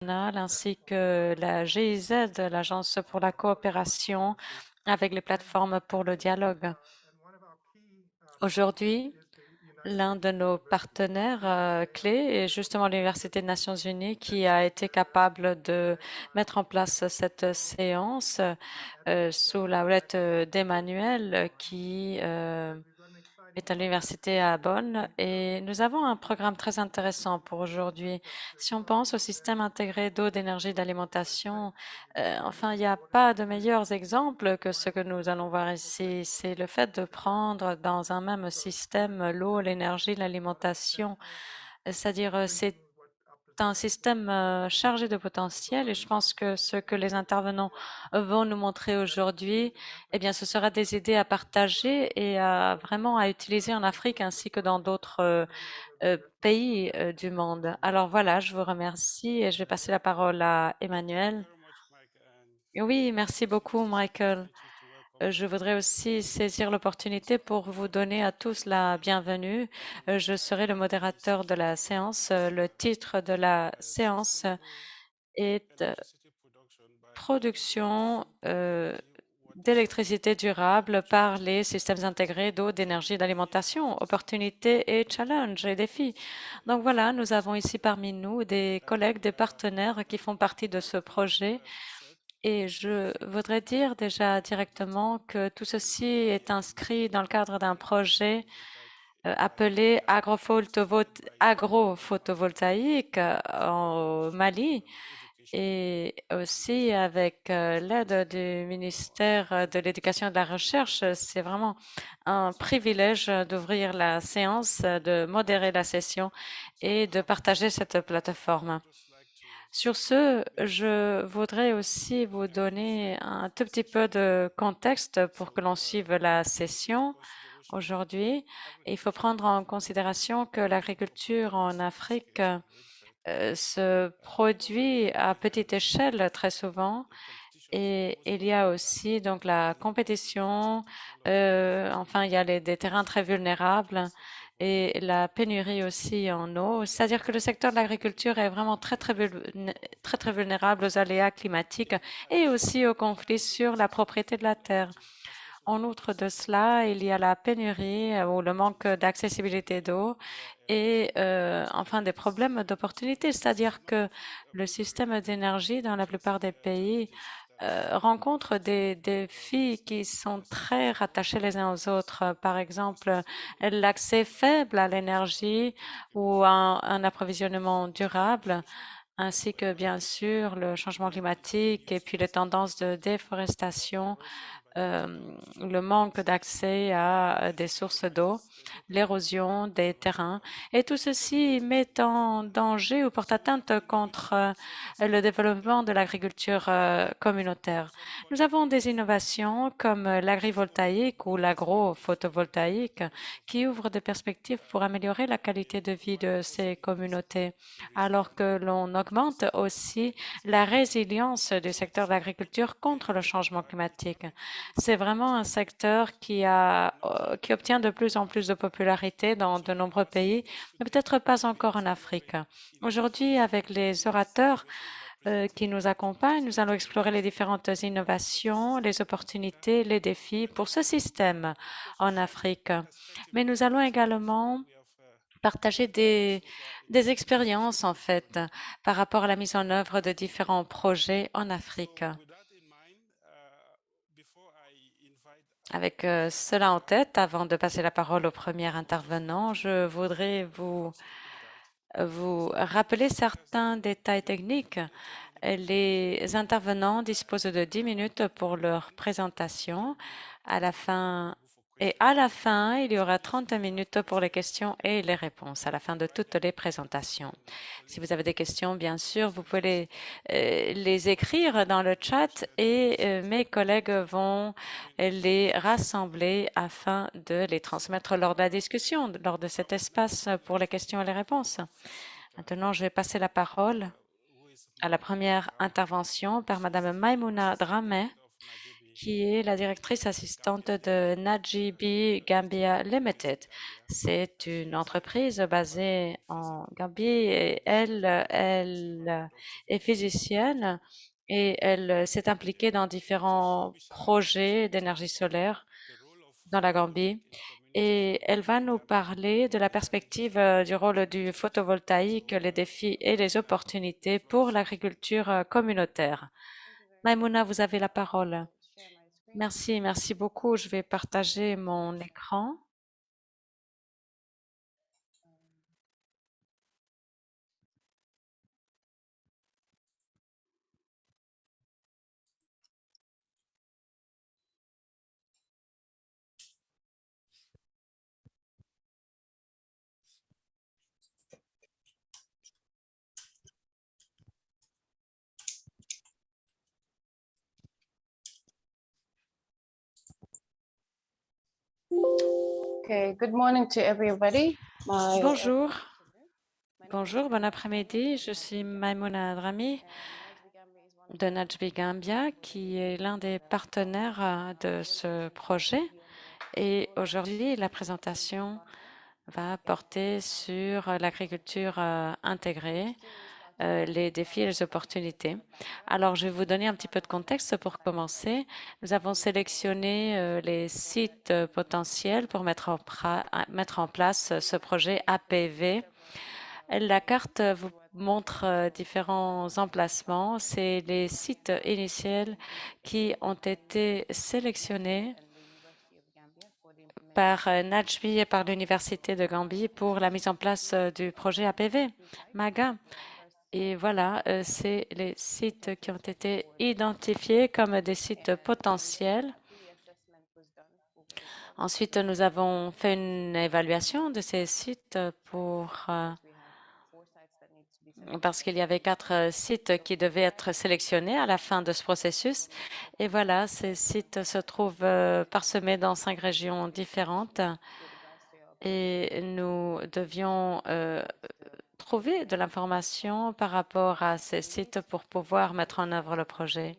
ainsi que la GIZ, l'Agence pour la coopération avec les plateformes pour le dialogue. Aujourd'hui, l'un de nos partenaires clés est justement l'Université des Nations Unies qui a été capable de mettre en place cette séance sous la houlette d'Emmanuel qui est à l'université à Bonn et nous avons un programme très intéressant pour aujourd'hui. Si on pense au système intégré d'eau, d'énergie, d'alimentation, enfin, il n'y a pas de meilleurs exemples que ce que nous allons voir ici. C'est le fait de prendre dans un même système l'eau, l'énergie, l'alimentation, c'est-à-dire c'est un système chargé de potentiel et je pense que ce que les intervenants vont nous montrer aujourd'hui, eh bien, ce sera des idées à partager et à vraiment à utiliser en Afrique ainsi que dans d'autres pays du monde. Alors voilà, je vous remercie et je vais passer la parole à Emmanuel. Oui, merci beaucoup, Michael. Je voudrais aussi saisir l'opportunité pour vous donner à tous la bienvenue. Je serai le modérateur de la séance. Le titre de la séance est Production d'électricité durable par les systèmes intégrés d'eau, d'énergie et d'alimentation, opportunités et challenges et défis. Donc voilà, nous avons ici parmi nous des collègues, des partenaires qui font partie de ce projet. Et je voudrais dire déjà directement que tout ceci est inscrit dans le cadre d'un projet appelé agrophotovoltaïque au Mali et aussi avec l'aide du ministère de l'Éducation et de la Recherche. C'est vraiment un privilège d'ouvrir la séance, de modérer la session et de partager cette plateforme. Sur ce, je voudrais aussi vous donner un tout petit peu de contexte pour que l'on suive la session aujourd'hui. Il faut prendre en considération que l'agriculture en Afrique se produit à petite échelle très souvent et il y a aussi donc la compétition, enfin il y a des terrains très vulnérables et la pénurie aussi en eau. C'est-à-dire que le secteur de l'agriculture est vraiment très vulnérable aux aléas climatiques et aussi aux conflits sur la propriété de la terre. En outre de cela, il y a la pénurie ou le manque d'accessibilité d'eau et enfin des problèmes d'opportunité, c'est-à-dire que le système d'énergie dans la plupart des pays rencontre des défis qui sont très rattachés les uns aux autres. Par exemple, l'accès faible à l'énergie ou un approvisionnement durable, ainsi que bien sûr le changement climatique et puis les tendances de déforestation euh, le manque d'accès à des sources d'eau, l'érosion des terrains. Et tout ceci met en danger ou porte atteinte contre le développement de l'agriculture communautaire. Nous avons des innovations comme l'agrivoltaïque ou l'agrophotovoltaïque qui ouvrent des perspectives pour améliorer la qualité de vie de ces communautés, alors que l'on augmente aussi la résilience du secteur de l'agriculture contre le changement climatique. C'est vraiment un secteur qui obtient de plus en plus de popularité dans de nombreux pays, mais peut-être pas encore en Afrique. Aujourd'hui, avec les orateurs qui nous accompagnent, nous allons explorer les différentes innovations, les opportunités, les défis pour ce système en Afrique. Mais nous allons également partager des expériences, en fait, par rapport à la mise en œuvre de différents projets en Afrique. Avec cela en tête, avant de passer la parole au premier intervenant, je voudrais vous rappeler certains détails techniques. Les intervenants disposent de 10 minutes pour leur présentation. À la fin, à la fin, il y aura 30 minutes pour les questions et les réponses à la fin de toutes les présentations. Si vous avez des questions, bien sûr, vous pouvez les écrire dans le chat et mes collègues vont les rassembler afin de les transmettre lors de la discussion, lors de cet espace pour les questions et les réponses. Maintenant, je vais passer la parole à la première intervention par Madame Maimouna Dramé, qui est la directrice assistante de Najibi Gambia Limited. C'est une entreprise basée en Gambie et elle est physicienne et elle s'est impliquée dans différents projets d'énergie solaire dans la Gambie. Et elle va nous parler de la perspective du rôle du photovoltaïque, les défis et les opportunités pour l'agriculture communautaire. Maimouna, vous avez la parole. Merci, merci beaucoup. Je vais partager mon écran. Okay, good morning to everybody. Bonjour, bonjour, bon après-midi. Je suis Maimouna Drami de Najbi Gambia, qui est l'un des partenaires de ce projet. Et aujourd'hui, la présentation va porter sur l'agriculture intégrée, les défis et les opportunités. Alors, je vais vous donner un petit peu de contexte pour commencer. Nous avons sélectionné les sites potentiels pour mettre en place ce projet APV. La carte vous montre différents emplacements. C'est les sites initiaux qui ont été sélectionnés par Najbi et par l'Université de Gambie pour la mise en place du projet APV, MAGA. Et voilà, c'est les sites qui ont été identifiés comme des sites potentiels. Ensuite, nous avons fait une évaluation de ces sites parce qu'il y avait 4 sites qui devaient être sélectionnés à la fin de ce processus. Et voilà, ces sites se trouvent parsemés dans 5 régions différentes. Et nous devions trouver de l'information par rapport à ces sites pour pouvoir mettre en œuvre le projet.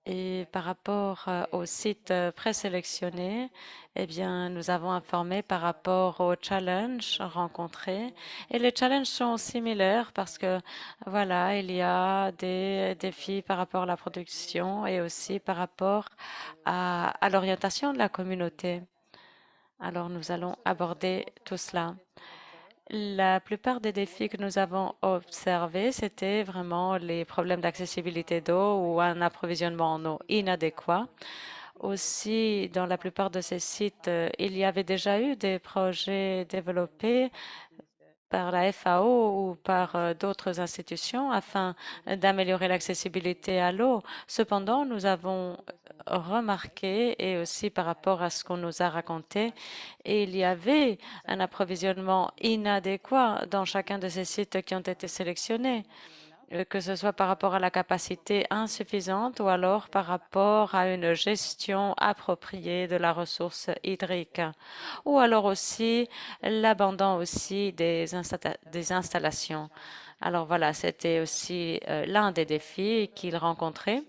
Et par rapport aux sites présélectionnés, eh bien, nous avons informé par rapport aux challenges rencontrés. Et les challenges sont similaires parce que, voilà, il y a des défis par rapport à la production et aussi par rapport à l'orientation de la communauté. Alors, nous allons aborder tout cela. La plupart des défis que nous avons observés, c'était vraiment les problèmes d'accessibilité d'eau ou un approvisionnement en eau inadéquat. Aussi, dans la plupart de ces sites, il y avait déjà eu des projets développés par la FAO ou par d'autres institutions afin d'améliorer l'accessibilité à l'eau. Cependant, nous avons remarqué, et aussi par rapport à ce qu'on nous a raconté, il y avait un approvisionnement inadéquat dans chacun de ces sites qui ont été sélectionnés, que ce soit par rapport à la capacité insuffisante ou alors par rapport à une gestion appropriée de la ressource hydrique, ou alors aussi l'abandon aussi des installations. Alors voilà, c'était aussi l'un des défis qu'il rencontrait.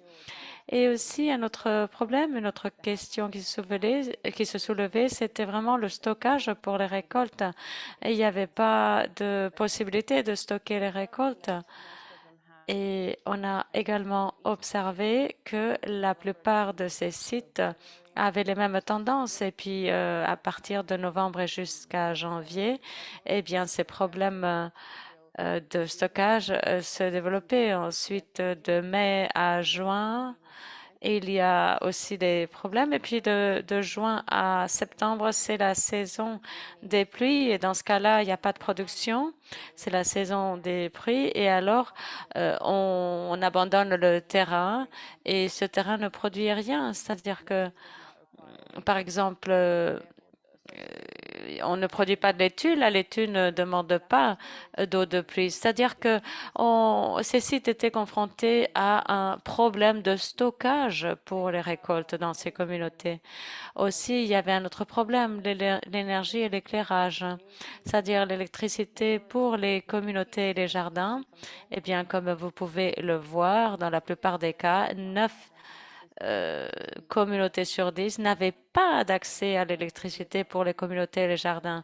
Et aussi, un autre problème, une autre question qui se soulevait, c'était vraiment le stockage pour les récoltes. Et il n'y avait pas de possibilité de stocker les récoltes. Et on a également observé que la plupart de ces sites avaient les mêmes tendances. Et puis, à partir de novembre et jusqu'à janvier, eh bien, ces problèmes de stockage se développaient. Ensuite, de mai à juin, il y a aussi des problèmes. Et puis de juin à septembre, c'est la saison des pluies. Et dans ce cas-là, il n'y a pas de production. C'est la saison des pluies. Et alors, on abandonne le terrain et ce terrain ne produit rien. C'est-à-dire que, par exemple, on ne produit pas de laitue, la laitue ne demande pas d'eau de pluie. C'est-à-dire que ces sites étaient confrontés à un problème de stockage pour les récoltes dans ces communautés. Aussi, il y avait un autre problème, l'énergie et l'éclairage, c'est-à-dire l'électricité pour les communautés et les jardins. Eh bien, comme vous pouvez le voir, dans la plupart des cas, communautés sur 10 n'avaient pas d'accès à l'électricité pour les communautés et les jardins.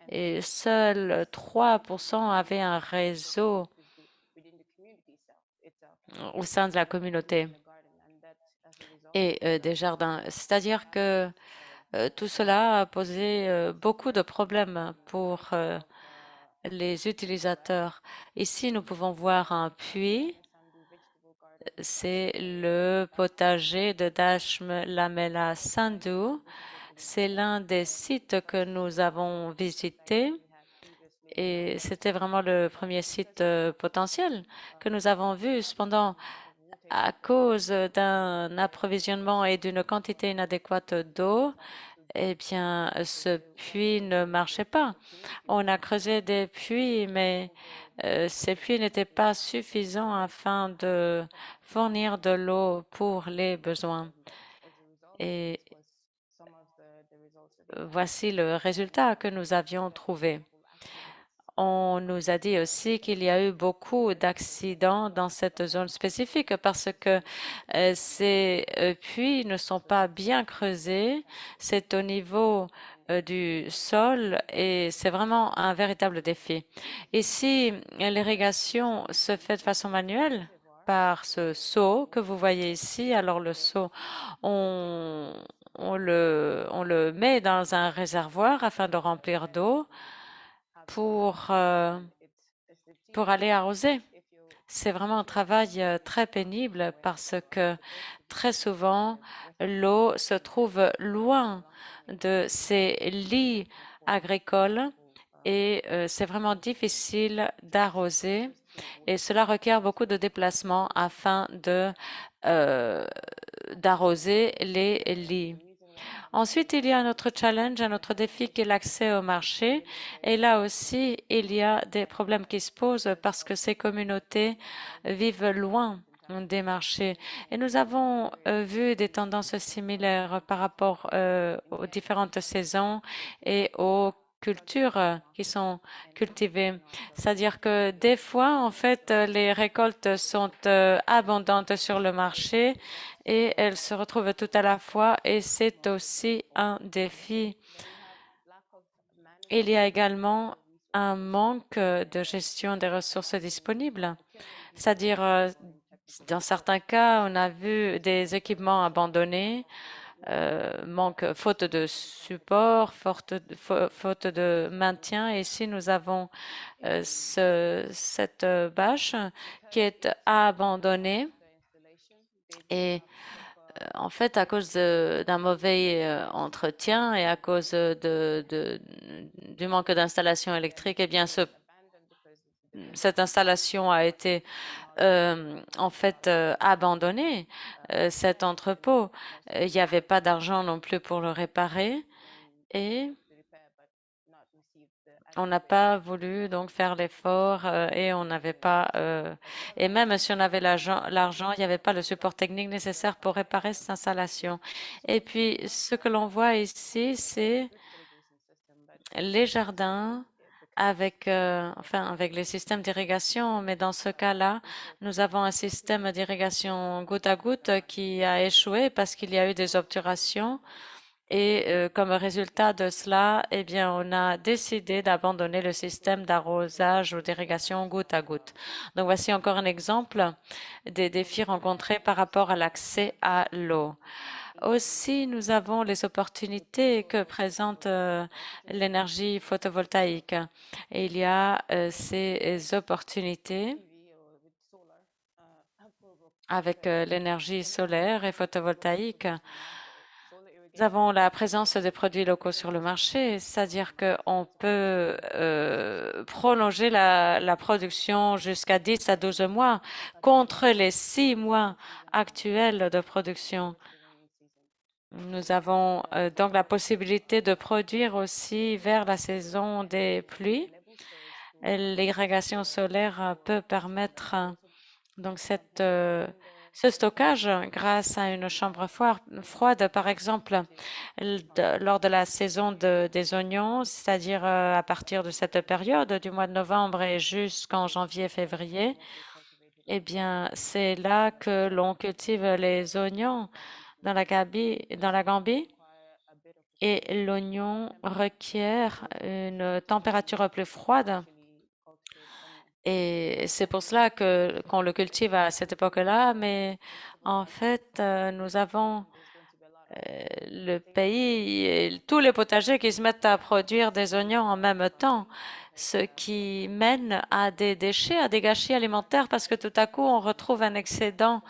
Et seuls 3% avaient un réseau au sein de la communauté et des jardins. C'est-à-dire que tout cela a posé beaucoup de problèmes pour les utilisateurs. Ici, nous pouvons voir un puits. C'est le potager de Dashme Lamela Sandhu. C'est l'un des sites que nous avons visités et c'était vraiment le premier site potentiel que nous avons vu. Cependant, à cause d'un approvisionnement et d'une quantité inadéquate d'eau, eh bien, ce puits ne marchait pas. On a creusé des puits, mais ces puits n'étaient pas suffisants afin de fournir de l'eau pour les besoins. Et voici le résultat que nous avions trouvé. On nous a dit aussi qu'il y a eu beaucoup d'accidents dans cette zone spécifique parce que ces puits ne sont pas bien creusés. C'est au niveau du sol et c'est vraiment un véritable défi. Ici, l'irrigation se fait de façon manuelle par ce seau que vous voyez ici. Alors le seau, on, on le met dans un réservoir afin de remplir d'eau pour aller arroser. C'est vraiment un travail très pénible parce que très souvent, l'eau se trouve loin de ces lits agricoles et c'est vraiment difficile d'arroser et cela requiert beaucoup de déplacements afin de d'arroser les lits. Ensuite, il y a un autre challenge, un autre défi qui est l'accès au marché. Et là aussi, il y a des problèmes qui se posent parce que ces communautés vivent loin des marchés. Et nous avons vu des tendances similaires par rapport aux différentes saisons et aux cultures qui sont cultivées. C'est-à-dire que des fois, en fait, les récoltes sont abondantes sur le marché et elles se retrouvent tout à la fois et c'est aussi un défi. Il y a également un manque de gestion des ressources disponibles, c'est-à-dire dans certains cas, on a vu des équipements abandonnés, faute de support, faute de maintien. Et ici, nous avons cette bâche qui est abandonnée et en fait, à cause d'un mauvais entretien et à cause du manque d'installation électrique, eh bien, cette installation a été en fait abandonnée, cet entrepôt. Il n'y avait pas d'argent non plus pour le réparer et on n'a pas voulu donc faire l'effort et on n'avait pas, et même si on avait l'argent, il n'y avait pas le support technique nécessaire pour réparer cette installation. Et puis, ce que l'on voit ici, c'est les jardins avec, avec les systèmes d'irrigation, mais dans ce cas-là, nous avons un système d'irrigation goutte à goutte qui a échoué parce qu'il y a eu des obturations et comme résultat de cela, eh bien, on a décidé d'abandonner le système d'arrosage ou d'irrigation goutte à goutte. Donc, voici encore un exemple des défis rencontrés par rapport à l'accès à l'eau. Aussi, nous avons les opportunités que présente l'énergie photovoltaïque. Et il y a ces opportunités avec l'énergie solaire et photovoltaïque. Nous avons la présence des produits locaux sur le marché, c'est-à-dire qu'on peut prolonger la production jusqu'à 10 à 12 mois contre les 6 mois actuels de production. Nous avons donc la possibilité de produire aussi vers la saison des pluies. L'irrigation solaire peut permettre donc ce stockage grâce à une chambre froide, par exemple, lors de la saison des oignons, c'est-à-dire à partir de cette période du mois de novembre et jusqu'en janvier-février. Eh bien, c'est là que l'on cultive les oignons dans la Gambie. Et l'oignon requiert une température plus froide. Et c'est pour cela que qu'on le cultive à cette époque-là. Mais en fait, nous avons le pays et tous les potagers qui se mettent à produire des oignons en même temps, ce qui mène à des déchets, à des gâchis alimentaires, parce que tout à coup, on retrouve un excédent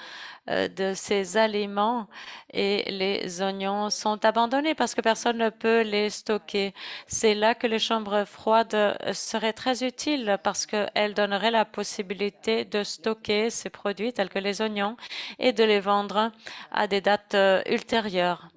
de ces aliments et les oignons sont abandonnés parce que personne ne peut les stocker. C'est là que les chambres froides seraient très utiles parce qu'elles donneraient la possibilité de stocker ces produits tels que les oignons et de les vendre à des dates ultérieures.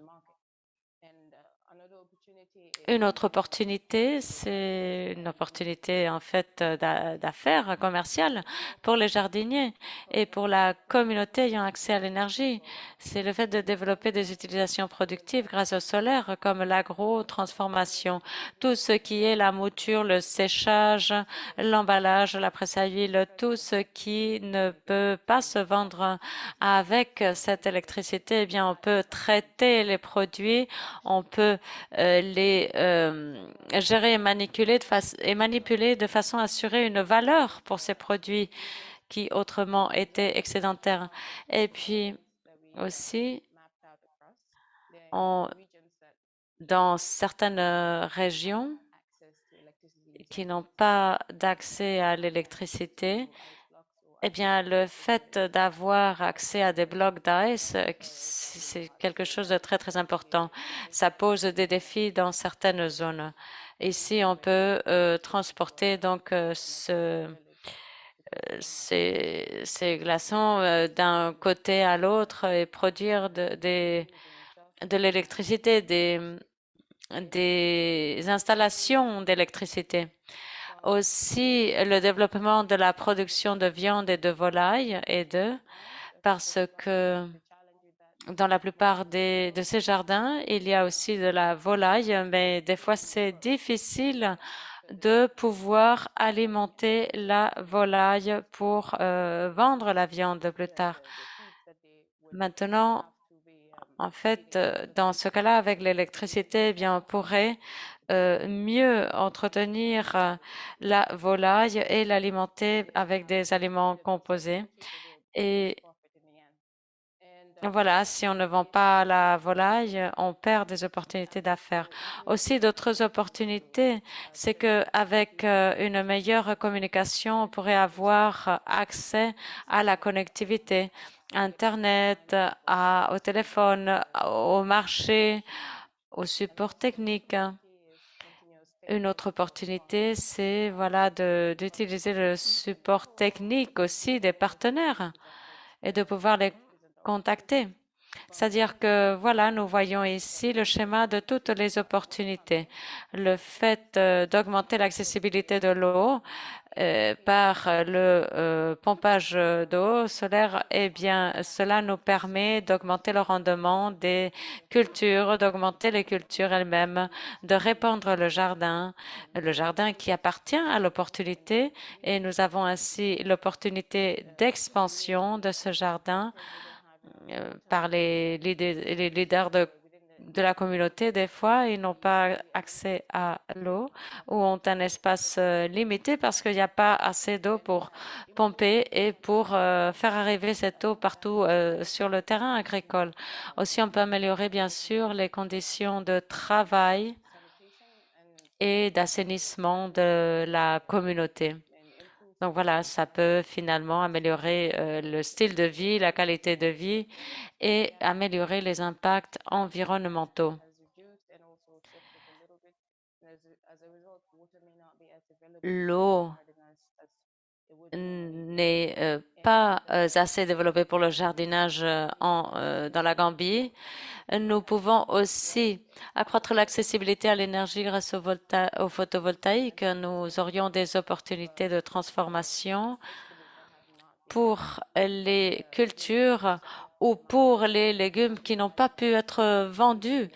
Une autre opportunité, c'est une opportunité en fait d'affaires commerciales pour les jardiniers et pour la communauté ayant accès à l'énergie. C'est le fait de développer des utilisations productives grâce au solaire comme l'agro-transformation, tout ce qui est la mouture, le séchage, l'emballage, la presse à huile, tout ce qui ne peut pas se vendre avec cette électricité, eh bien on peut traiter les produits, on peut les gérer et manipuler de façon à assurer une valeur pour ces produits qui autrement étaient excédentaires. Et puis aussi, dans certaines régions qui n'ont pas d'accès à l'électricité, eh bien, le fait d'avoir accès à des blocs d'ice, c'est quelque chose de très, très important. Ça pose des défis dans certaines zones. Ici, on peut transporter donc ces glaçons d'un côté à l'autre et produire de l'électricité, des installations d'électricité. Aussi, le développement de la production de viande et de volaille et parce que dans la plupart de ces jardins, il y a aussi de la volaille, mais des fois c'est difficile de pouvoir alimenter la volaille pour vendre la viande plus tard. Maintenant, en fait, dans ce cas-là, avec l'électricité, eh bien, on pourrait mieux entretenir la volaille et l'alimenter avec des aliments composés. Et voilà, si on ne vend pas la volaille, on perd des opportunités d'affaires. Aussi, d'autres opportunités, c'est qu'avec une meilleure communication, on pourrait avoir accès à la connectivité, Internet, au téléphone, au marché, au support technique. Une autre opportunité, c'est voilà, d'utiliser le support technique aussi des partenaires et de pouvoir les contacter. C'est-à-dire que voilà, nous voyons ici le schéma de toutes les opportunités. Le fait d'augmenter l'accessibilité de l'eau par le pompage d'eau solaire, eh bien, cela nous permet d'augmenter le rendement des cultures, d'augmenter les cultures elles-mêmes, de répandre le jardin qui appartient à l'opportunité, et nous avons ainsi l'opportunité d'expansion de ce jardin par les leaders de la communauté. Des fois, ils n'ont pas accès à l'eau ou ont un espace limité parce qu'il n'y a pas assez d'eau pour pomper et pour faire arriver cette eau partout sur le terrain agricole. Aussi, on peut améliorer bien sûr les conditions de travail et d'assainissement de la communauté. Donc voilà, ça peut finalement améliorer le style de vie, la qualité de vie et améliorer les impacts environnementaux. L'eau n'est pas assez développée pour le jardinage dans la Gambie. Nous pouvons aussi accroître l'accessibilité à l'énergie grâce au photovoltaïque. Nous aurions des opportunités de transformation pour les cultures ou pour les légumes qui n'ont pas pu être vendus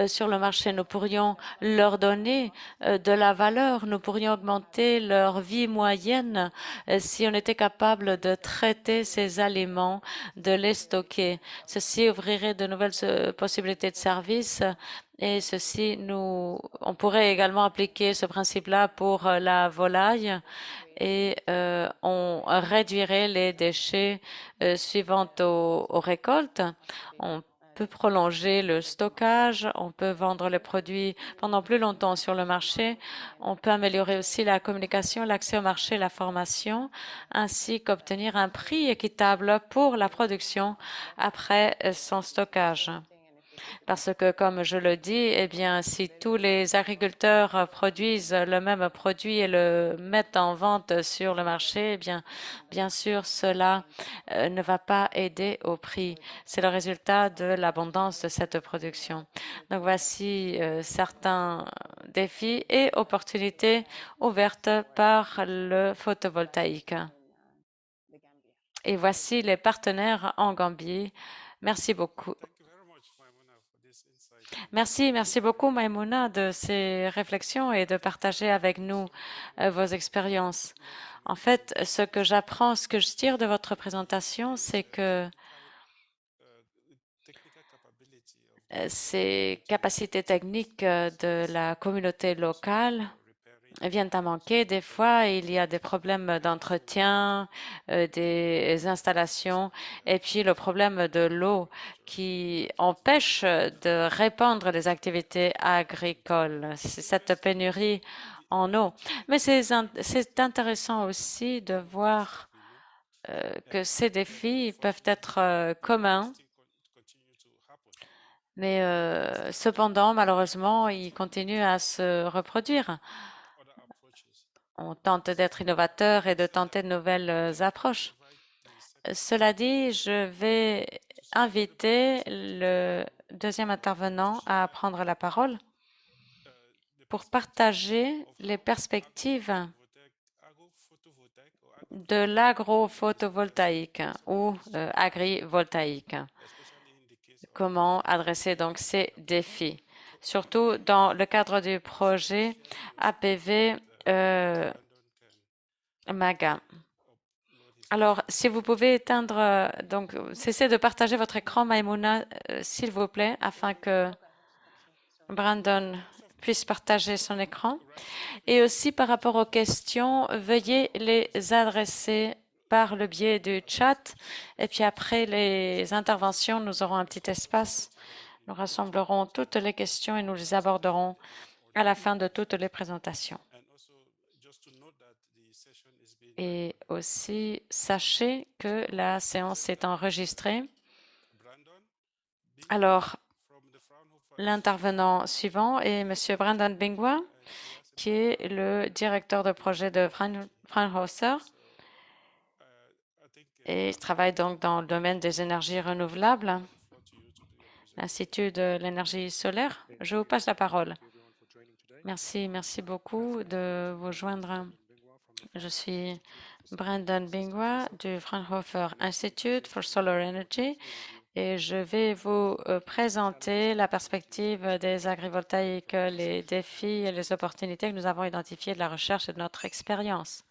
sur le marché. Nous pourrions leur donner de la valeur, nous pourrions augmenter leur vie moyenne si on était capable de traiter ces aliments, de les stocker. Ceci ouvrirait de nouvelles possibilités de services. Et on pourrait également appliquer ce principe-là pour la volaille et on réduirait les déchets suivant aux récoltes. On peut prolonger le stockage, on peut vendre les produits pendant plus longtemps sur le marché, on peut améliorer aussi la communication, l'accès au marché, la formation, ainsi qu'obtenir un prix équitable pour la production après son stockage. Parce que, comme je le dis, eh bien, si tous les agriculteurs produisent le même produit et le mettent en vente sur le marché, eh bien sûr, cela ne va pas aider au prix. C'est le résultat de l'abondance de cette production. Donc, voici certains défis et opportunités ouvertes par le photovoltaïque. Et voici les partenaires en Gambie. Merci beaucoup. Merci beaucoup, Maimouna, de ces réflexions et de partager avec nous vos expériences. En fait, ce que j'apprends, ce que je tire de votre présentation, c'est que ces capacités techniques de la communauté locale viennent à manquer. Des fois, il y a des problèmes d'entretien des installations et puis le problème de l'eau qui empêche de répandre les activités agricoles. C'est cette pénurie en eau. Mais c'est intéressant aussi de voir que ces défis peuvent être communs, mais cependant, malheureusement, ils continuent à se reproduire. On tente d'être innovateur et de tenter de nouvelles approches. Cela dit, je vais inviter le deuxième intervenant à prendre la parole pour partager les perspectives de l'agrophotovoltaïque ou agrivoltaïque. Comment adresser donc ces défis, surtout dans le cadre du projet APV MAGA. Alors, si vous pouvez éteindre, donc cessez de partager votre écran, Maimouna, s'il vous plaît, afin que Brandon puisse partager son écran. Et aussi par rapport aux questions, veuillez les adresser par le biais du chat. Et puis après les interventions, nous aurons un petit espace. Nous rassemblerons toutes les questions et nous les aborderons à la fin de toutes les présentations. Et aussi, sachez que la séance est enregistrée. Alors, l'intervenant suivant est M. Brandon Bingwa, qui est le directeur de projet de Fraunhofer. Et il travaille donc dans le domaine des énergies renouvelables, l'Institut de l'énergie solaire. Je vous passe la parole. Merci beaucoup de vous joindre. Je suis Brandon Bingwa du Fraunhofer Institute for Solar Energy et je vais vous présenter la perspective des agrivoltaïques, les défis et les opportunités que nous avons identifiées de la recherche et de notre expérience.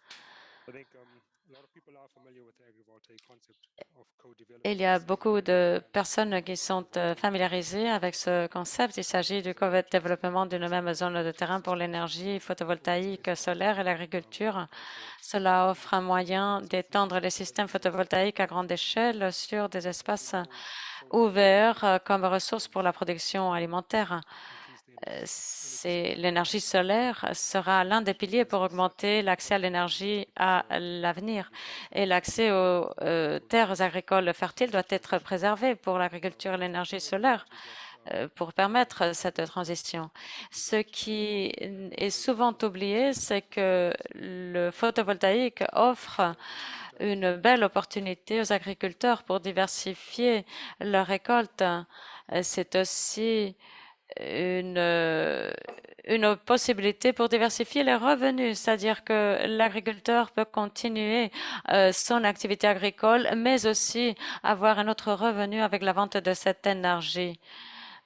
Il y a beaucoup de personnes qui sont familiarisées avec ce concept. Il s'agit du co-développement d'une même zone de terrain pour l'énergie photovoltaïque solaire et l'agriculture. Cela offre un moyen d'étendre les systèmes photovoltaïques à grande échelle sur des espaces ouverts comme ressource pour la production alimentaire. L'énergie solaire sera l'un des piliers pour augmenter l'accès à l'énergie à l'avenir. Et l'accès aux terres agricoles fertiles doit être préservé pour l'agriculture et l'énergie solaire pour permettre cette transition. Ce qui est souvent oublié, c'est que le photovoltaïque offre une belle opportunité aux agriculteurs pour diversifier leurs récoltes. C'est aussi une, euh, une possibilité pour diversifier les revenus, c'est-à-dire que l'agriculteur peut continuer son activité agricole, mais aussi avoir un autre revenu avec la vente de cette énergie.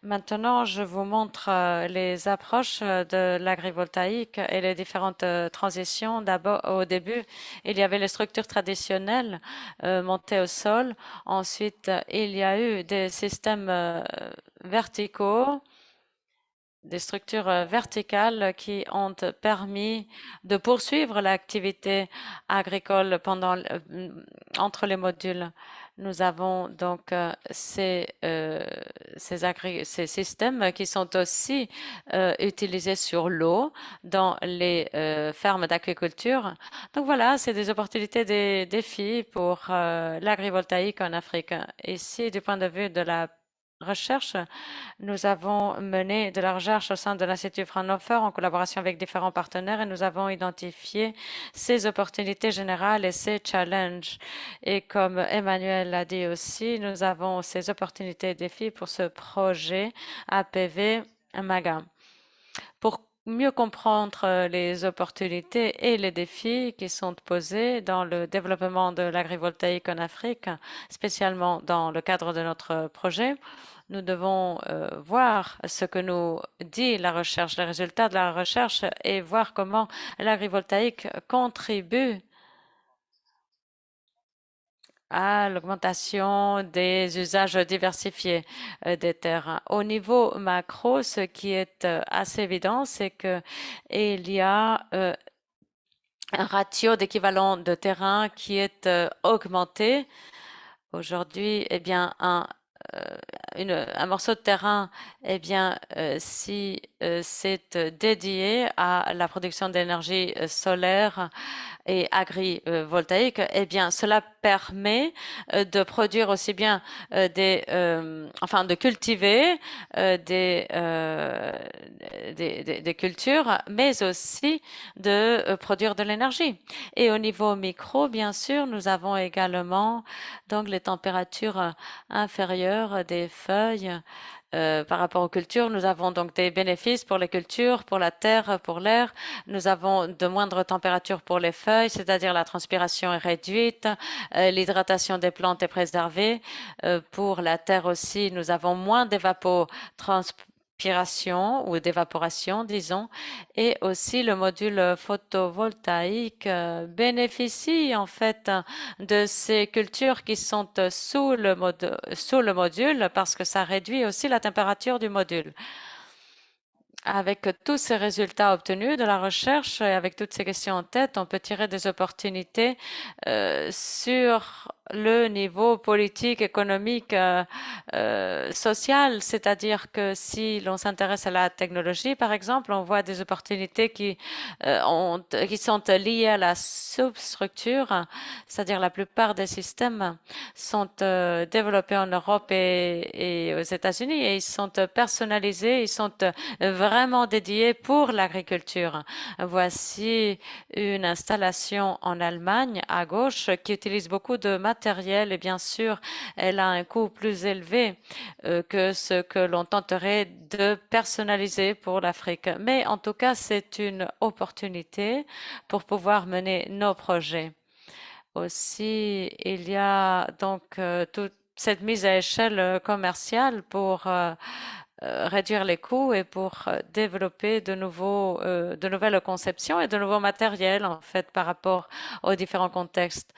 Maintenant, je vous montre les approches de l'agrivoltaïque et les différentes transitions. D'abord, au début, il y avait les structures traditionnelles montées au sol. Ensuite, il y a eu des systèmes verticaux, des structures verticales qui ont permis de poursuivre l'activité agricole entre les modules. Nous avons donc ces systèmes qui sont aussi utilisés sur l'eau dans les fermes d'aquaculture. Donc voilà, c'est des opportunités, des défis pour l'agrivoltaïque en Afrique. Ici, du point de vue de la recherche, nous avons mené de la recherche au sein de l'Institut Fraunhofer en collaboration avec différents partenaires et nous avons identifié ces opportunités générales et ces challenges. Et comme Emmanuel l'a dit aussi, nous avons ces opportunités et défis pour ce projet APV MAGA. Pour mieux comprendre les opportunités et les défis qui sont posés dans le développement de l'agrivoltaïque en Afrique, spécialement dans le cadre de notre projet, nous devons voir ce que nous dit la recherche, les résultats de la recherche et voir comment l'agrivoltaïque contribue à l'augmentation des usages diversifiés des terrains. Au niveau macro, ce qui est assez évident, c'est que il y a un ratio d'équivalent de terrain qui est augmenté. Aujourd'hui, eh bien, un morceau de terrain, eh bien, si c'est dédié à la production d'énergie solaire et agrivoltaïque, eh bien, cela permet de produire aussi bien enfin, de cultiver des cultures, mais aussi de produire de l'énergie. Et au niveau micro, bien sûr, nous avons également donc les températures inférieures des feuilles par rapport aux cultures. Nous avons donc des bénéfices pour les cultures, pour la terre, pour l'air. Nous avons de moindres températures pour les feuilles, c'est-à-dire la transpiration est réduite, l'hydratation des plantes est préservée. Pour la terre aussi, nous avons moins d'évapotranspiration ou d'évaporation, disons, et aussi le module photovoltaïque bénéficie en fait de ces cultures qui sont sous le module parce que ça réduit aussi la température du module. Avec tous ces résultats obtenus de la recherche et avec toutes ces questions en tête, on peut tirer des opportunités sur le niveau politique, économique, social, c'est-à-dire que si l'on s'intéresse à la technologie, par exemple, on voit des opportunités qui sont liées à la substructure, c'est-à-dire la plupart des systèmes sont développés en Europe et aux États-Unis et ils sont personnalisés, ils sont vraiment dédiés pour l'agriculture. Voici une installation en Allemagne à gauche qui utilise beaucoup de matériel et bien sûr, elle a un coût plus élevé que ce que l'on tenterait de personnaliser pour l'Afrique. Mais en tout cas, c'est une opportunité pour pouvoir mener nos projets. Aussi, il y a donc toute cette mise à échelle commerciale pour réduire les coûts et pour développer de nouvelles conceptions et de nouveaux matériels en fait par rapport aux différents contextes.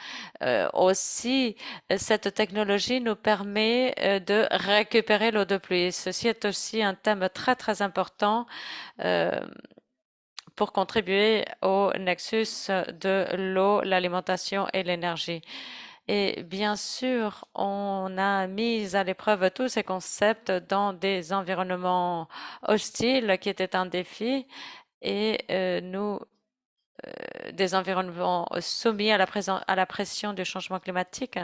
Aussi, cette technologie nous permet de récupérer l'eau de pluie. Ceci est aussi un thème très très important euh, pour contribuer au nexus de l'eau, l'alimentation et l'énergie. Et bien sûr, on a mis à l'épreuve tous ces concepts dans des environnements hostiles qui étaient un défi et des environnements soumis à à la pression du changement climatique.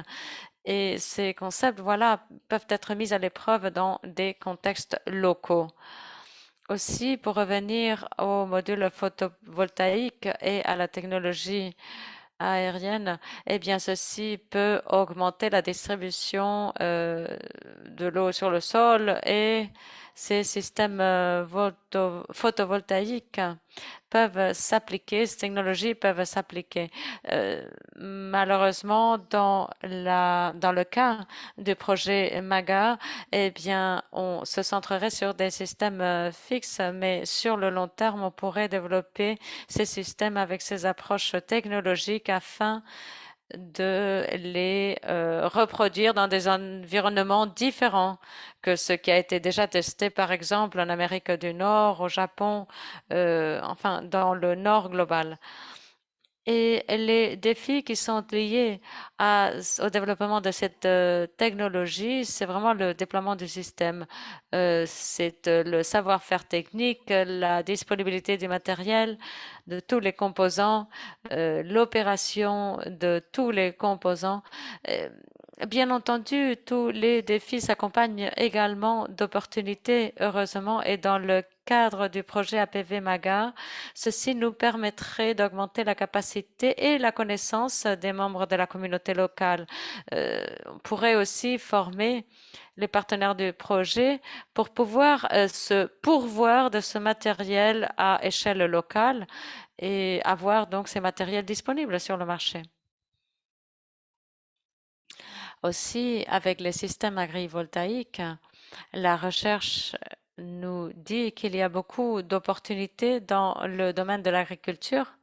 Et ces concepts, voilà, peuvent être mis à l'épreuve dans des contextes locaux. Aussi, pour revenir au module photovoltaïque et à la technologie aérienne, eh bien, ceci peut augmenter la distribution de l'eau sur le sol et ces systèmes photovoltaïques peuvent s'appliquer, ces technologies peuvent s'appliquer. Malheureusement, dans le cas du projet MAGA, eh bien, on se centrerait sur des systèmes fixes, mais sur le long terme, on pourrait développer ces systèmes avec ces approches technologiques afin de les reproduire dans des environnements différents que ce qui a été déjà testé, par exemple, en Amérique du Nord, au Japon, enfin, dans le Nord global. Et les défis qui sont liés au développement de cette technologie, c'est vraiment le déploiement du système. C'est le savoir-faire technique, la disponibilité du matériel, de tous les composants, l'opération de tous les composants. Euh, Bien entendu, tous les défis s'accompagnent également d'opportunités, heureusement, et dans le cadre du projet APV MAGA, ceci nous permettrait d'augmenter la capacité et la connaissance des membres de la communauté locale. On pourrait aussi former les partenaires du projet pour pouvoir se pourvoir de ce matériel à échelle locale et avoir donc ces matériels disponibles sur le marché. Aussi, avec les systèmes agrivoltaïques, la recherche nous dit qu'il y a beaucoup d'opportunités dans le domaine de l'agriculture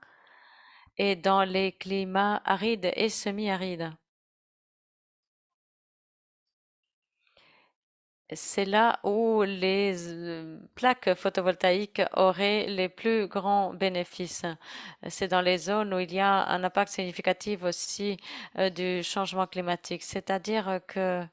et dans les climats arides et semi-arides. C'est là où les plaques photovoltaïques auraient les plus grands bénéfices. C'est dans les zones où il y a un impact significatif aussi du changement climatique. C'est-à-dire que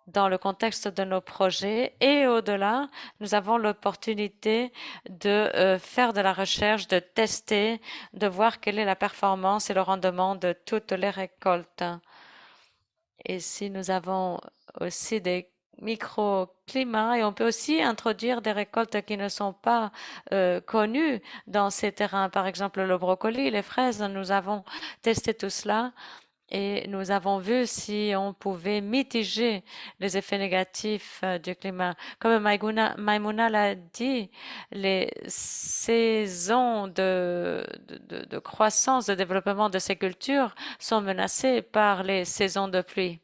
dans le contexte de nos projets et au-delà, nous avons l'opportunité de faire de la recherche, de tester, de voir quelle est la performance et le rendement de toutes les récoltes. Et si nous avons aussi des microclimats et on peut aussi introduire des récoltes qui ne sont pas connues dans ces terrains, par exemple le brocoli, les fraises, nous avons testé tout cela et nous avons vu si on pouvait mitiger les effets négatifs du climat. Comme Maimouna l'a dit, les saisons de croissance, de développement de ces cultures sont menacées par les saisons de pluie.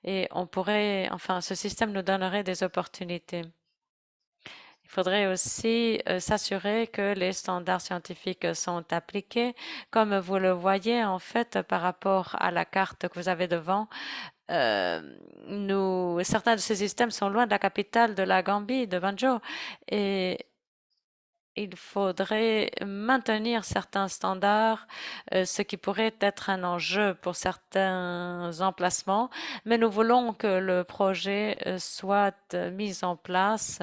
Et on pourrait, enfin, ce système nous donnerait des opportunités. Il faudrait aussi s'assurer que les standards scientifiques sont appliqués. Comme vous le voyez, en fait, par rapport à la carte que vous avez devant, euh, certains de ces systèmes sont loin de la capitale de la Gambie, de Banjo, et il faudrait maintenir certains standards, ce qui pourrait être un enjeu pour certains emplacements, mais nous voulons que le projet soit mis en place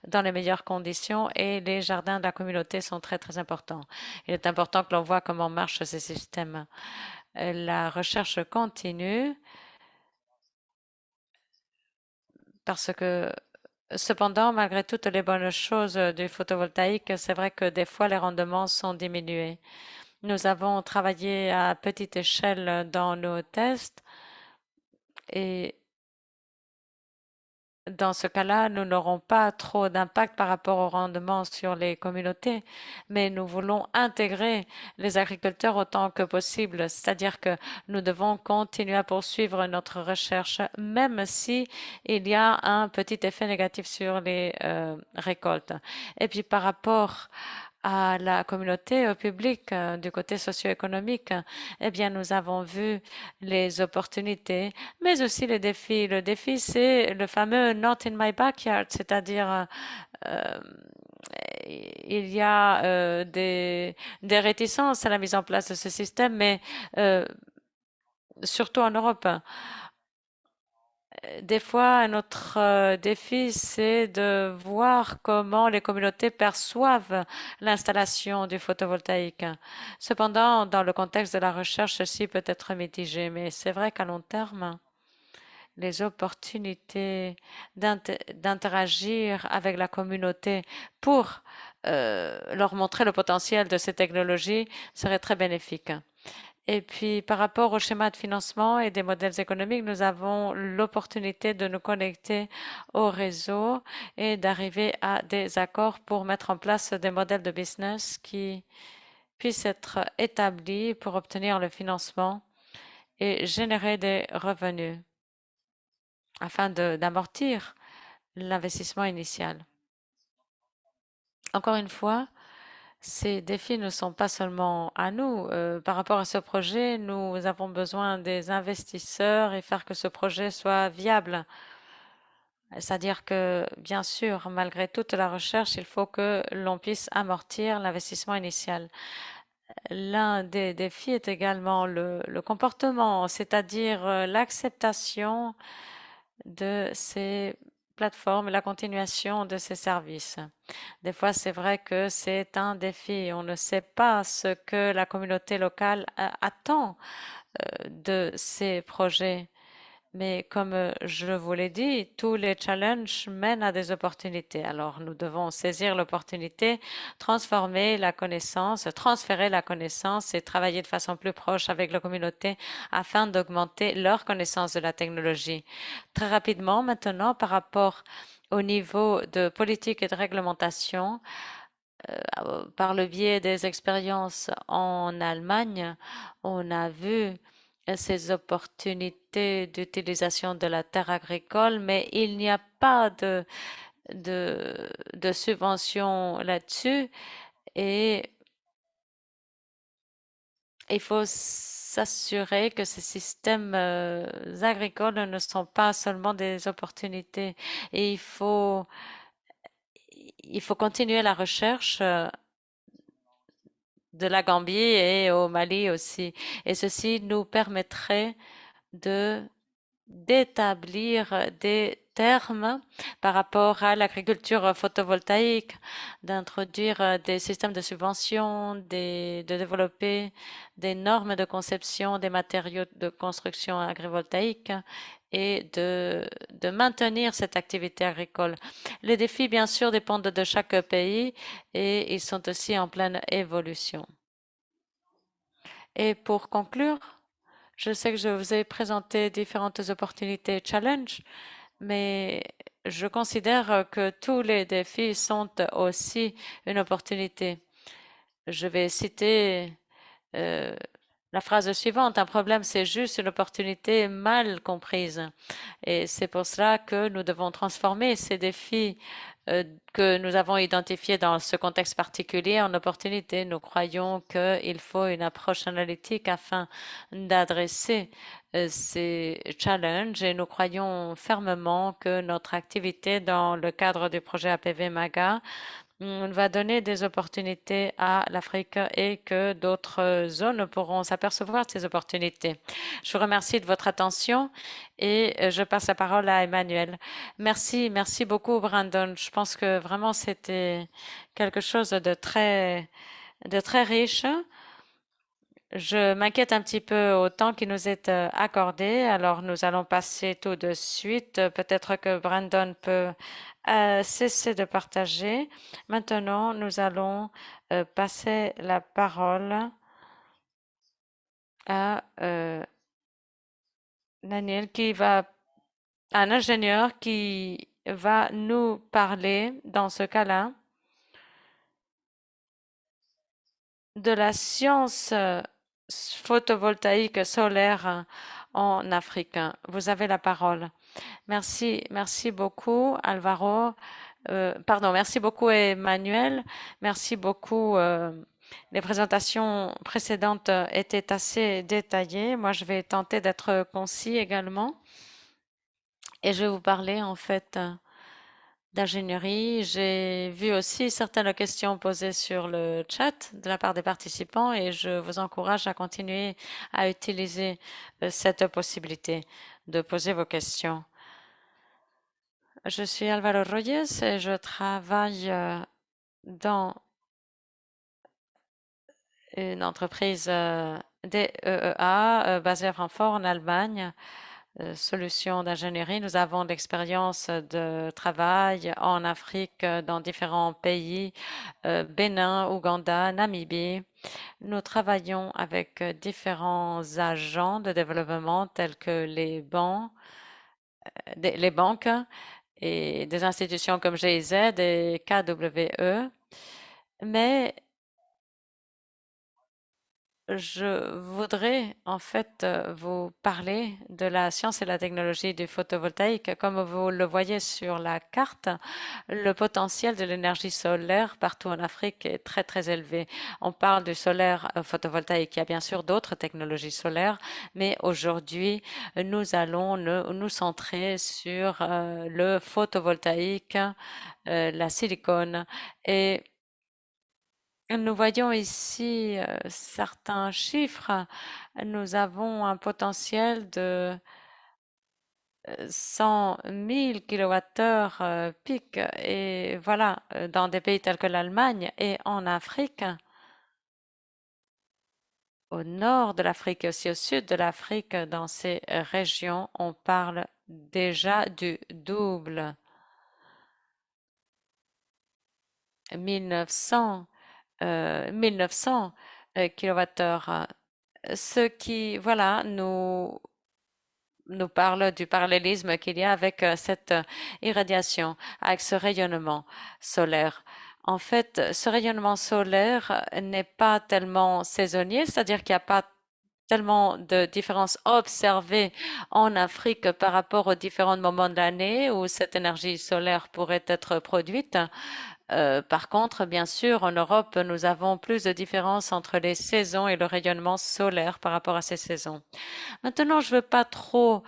dans les meilleures conditions et les jardins de la communauté sont très très importants. Il est important que l'on voit comment marchent ces systèmes. La recherche continue parce que cependant, malgré toutes les bonnes choses du photovoltaïque, c'est vrai que des fois les rendements sont diminués. Nous avons travaillé à petite échelle dans nos tests et dans ce cas-là, nous n'aurons pas trop d'impact par rapport au rendement sur les communautés, mais nous voulons intégrer les agriculteurs autant que possible, c'est-à-dire que nous devons continuer à poursuivre notre recherche, même si il y a un petit effet négatif sur les récoltes. Et puis par rapport à la communauté, au public, du côté socio-économique, eh bien, nous avons vu les opportunités, mais aussi les défis. Le défi, c'est le fameux Not in my backyard, c'est-à-dire euh, il y a des réticences à la mise en place de ce système, mais euh, surtout en Europe. Des fois, un autre défi, c'est de voir comment les communautés perçoivent l'installation du photovoltaïque. Cependant, dans le contexte de la recherche, ceci peut être mitigé, mais c'est vrai qu'à long terme, les opportunités d'interagir avec la communauté pour leur montrer le potentiel de ces technologies seraient très bénéfiques. Et puis, par rapport au schéma de financement et des modèles économiques, nous avons l'opportunité de nous connecter au réseau et d'arriver à des accords pour mettre en place des modèles de business qui puissent être établis pour obtenir le financement et générer des revenus afin d'amortir l'investissement initial. Encore une fois, ces défis ne sont pas seulement à nous. Par rapport à ce projet, nous avons besoin des investisseurs et faire que ce projet soit viable. C'est-à-dire que, bien sûr, malgré toute la recherche, il faut que l'on puisse amortir l'investissement initial. L'un des défis est également le comportement, c'est-à-dire l'acceptation de ces plateformes et la continuation de ces services. Des fois, c'est vrai que c'est un défi. On ne sait pas ce que la communauté locale attend de ces projets. Mais comme je vous l'ai dit, tous les challenges mènent à des opportunités. Alors, nous devons saisir l'opportunité, transformer la connaissance, transférer la connaissance et travailler de façon plus proche avec la communauté afin d'augmenter leur connaissance de la technologie. Très rapidement, maintenant, par rapport au niveau de politique et de réglementation, par le biais des expériences en Allemagne, on a vu ces opportunités d'utilisation de la terre agricole, mais il n'y a pas de subvention là-dessus et il faut s'assurer que ces systèmes agricoles ne sont pas seulement des opportunités et il faut continuer la recherche de la Gambie et au Mali aussi. Et ceci nous permettrait de d'établir des termes par rapport à l'agriculture photovoltaïque, d'introduire des systèmes de subvention, de développer des normes de conception des matériaux de construction agrivoltaïque et de maintenir cette activité agricole. Les défis, bien sûr, dépendent de chaque pays et ils sont aussi en pleine évolution. Et pour conclure, je sais que je vous ai présenté différentes opportunités challenge, mais je considère que tous les défis sont aussi une opportunité. Je vais citer euh, la phrase suivante, un problème, c'est juste une opportunité mal comprise. Et c'est pour cela que nous devons transformer ces défis que nous avons identifiés dans ce contexte particulier en opportunités. Nous croyons qu'il faut une approche analytique afin d'adresser ces challenges et nous croyons fermement que notre activité dans le cadre du projet APV MAGA va donner des opportunités à l'Afrique et que d'autres zones pourront s'apercevoir de ces opportunités. Je vous remercie de votre attention et je passe la parole à Emmanuel. Merci, merci beaucoup, Brandon. Je pense que vraiment c'était quelque chose de très riche. Je m'inquiète un petit peu au temps qui nous est accordé, alors nous allons passer tout de suite. Peut-être que Brandon peut cesser de partager. Maintenant, nous allons passer la parole à Daniel un ingénieur qui va nous parler dans ce cas-là de la science photovoltaïque solaire en Afrique. Vous avez la parole. Merci, merci beaucoup, Alvaro. Pardon, merci beaucoup, Emmanuel. Merci beaucoup. Les présentations précédentes étaient assez détaillées. Moi, je vais tenter d'être concis également. Et je vais vous parler en fait d'ingénierie. J'ai vu aussi certaines questions posées sur le chat de la part des participants et je vous encourage à continuer à utiliser cette possibilité de poser vos questions. Je suis Alvaro Reyes et je travaille dans une entreprise DEEA basée à Francfort en Allemagne. solutions d'ingénierie. Nous avons de l'expérience de travail en Afrique, dans différents pays, Bénin, Ouganda, Namibie. Nous travaillons avec différents agents de développement tels que les banques et des institutions comme GIZ et KWE. Mais je voudrais en fait vous parler de la science et la technologie du photovoltaïque. Comme vous le voyez sur la carte, le potentiel de l'énergie solaire partout en Afrique est très très élevé. On parle du solaire photovoltaïque. Il y a bien sûr d'autres technologies solaires, mais aujourd'hui, nous allons nous centrer sur le photovoltaïque, la silicone et nous voyons ici certains chiffres. Nous avons un potentiel de 100 000 kilowattheures pic et voilà, dans des pays tels que l'Allemagne et en Afrique, au nord de l'Afrique et aussi au sud de l'Afrique, dans ces régions, on parle déjà du double. 1900 kilowattheures. Ce qui, voilà, nous parle du parallélisme qu'il y a avec cette irradiation, avec ce rayonnement solaire. En fait, ce rayonnement solaire n'est pas tellement saisonnier, c'est-à-dire qu'il n'y a pas tellement de différences observées en Afrique par rapport aux différents moments de l'année où cette énergie solaire pourrait être produite. Par contre, bien sûr, en Europe, nous avons plus de différences entre les saisons et le rayonnement solaire par rapport à ces saisons. Maintenant, je ne veux pas trop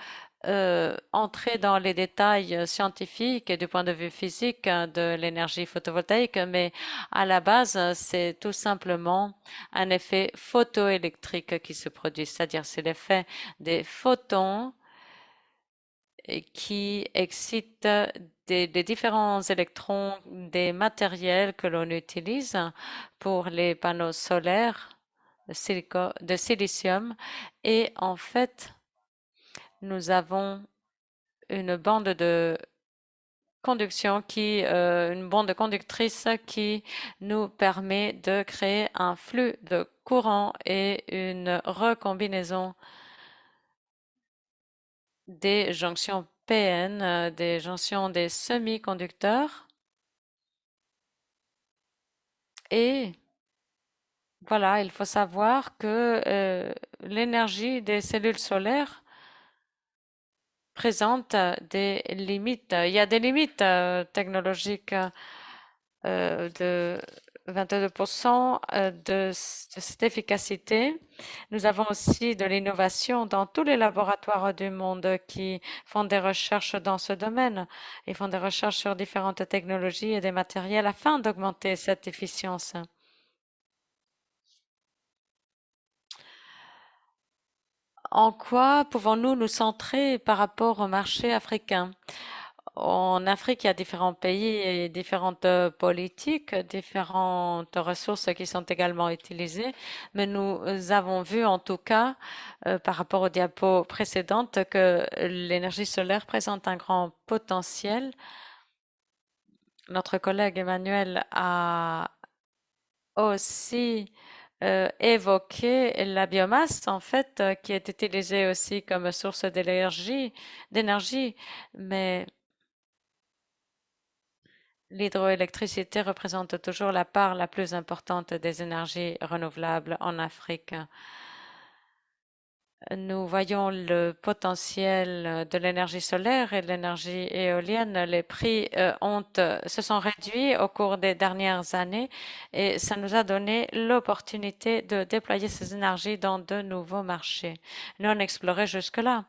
entrer dans les détails scientifiques et du point de vue physique de l'énergie photovoltaïque, mais à la base, c'est tout simplement un effet photoélectrique qui se produit, c'est-à-dire c'est l'effet des photons qui excitent des différents électrons des matériels que l'on utilise pour les panneaux solaires de silicium. Et en fait, nous avons une bande de conduction une bande conductrice qui nous permet de créer un flux de courant et une recombinaison des jonctions PN, des jonctions des semi-conducteurs. Et voilà, il faut savoir que l'énergie des cellules solaires présente des limites. Il y a des limites technologiques de 22% de cette efficacité. Nous avons aussi de l'innovation dans tous les laboratoires du monde qui font des recherches dans ce domaine. Ils font des recherches sur différentes technologies et des matériels afin d'augmenter cette efficience. En quoi pouvons-nous nous centrer par rapport au marché africain? En Afrique, il y a différents pays et différentes politiques, différentes ressources qui sont également utilisées, mais nous avons vu en tout cas, par rapport aux diapos précédentes, que l'énergie solaire présente un grand potentiel. Notre collègue Emmanuel a aussi évoqué la biomasse, en fait, qui est utilisée aussi comme source d'énergie, mais l'hydroélectricité représente toujours la part la plus importante des énergies renouvelables en Afrique. Nous voyons le potentiel de l'énergie solaire et de l'énergie éolienne. Les prix se sont réduits au cours des dernières années et ça nous a donné l'opportunité de déployer ces énergies dans de nouveaux marchés non explorés jusque-là.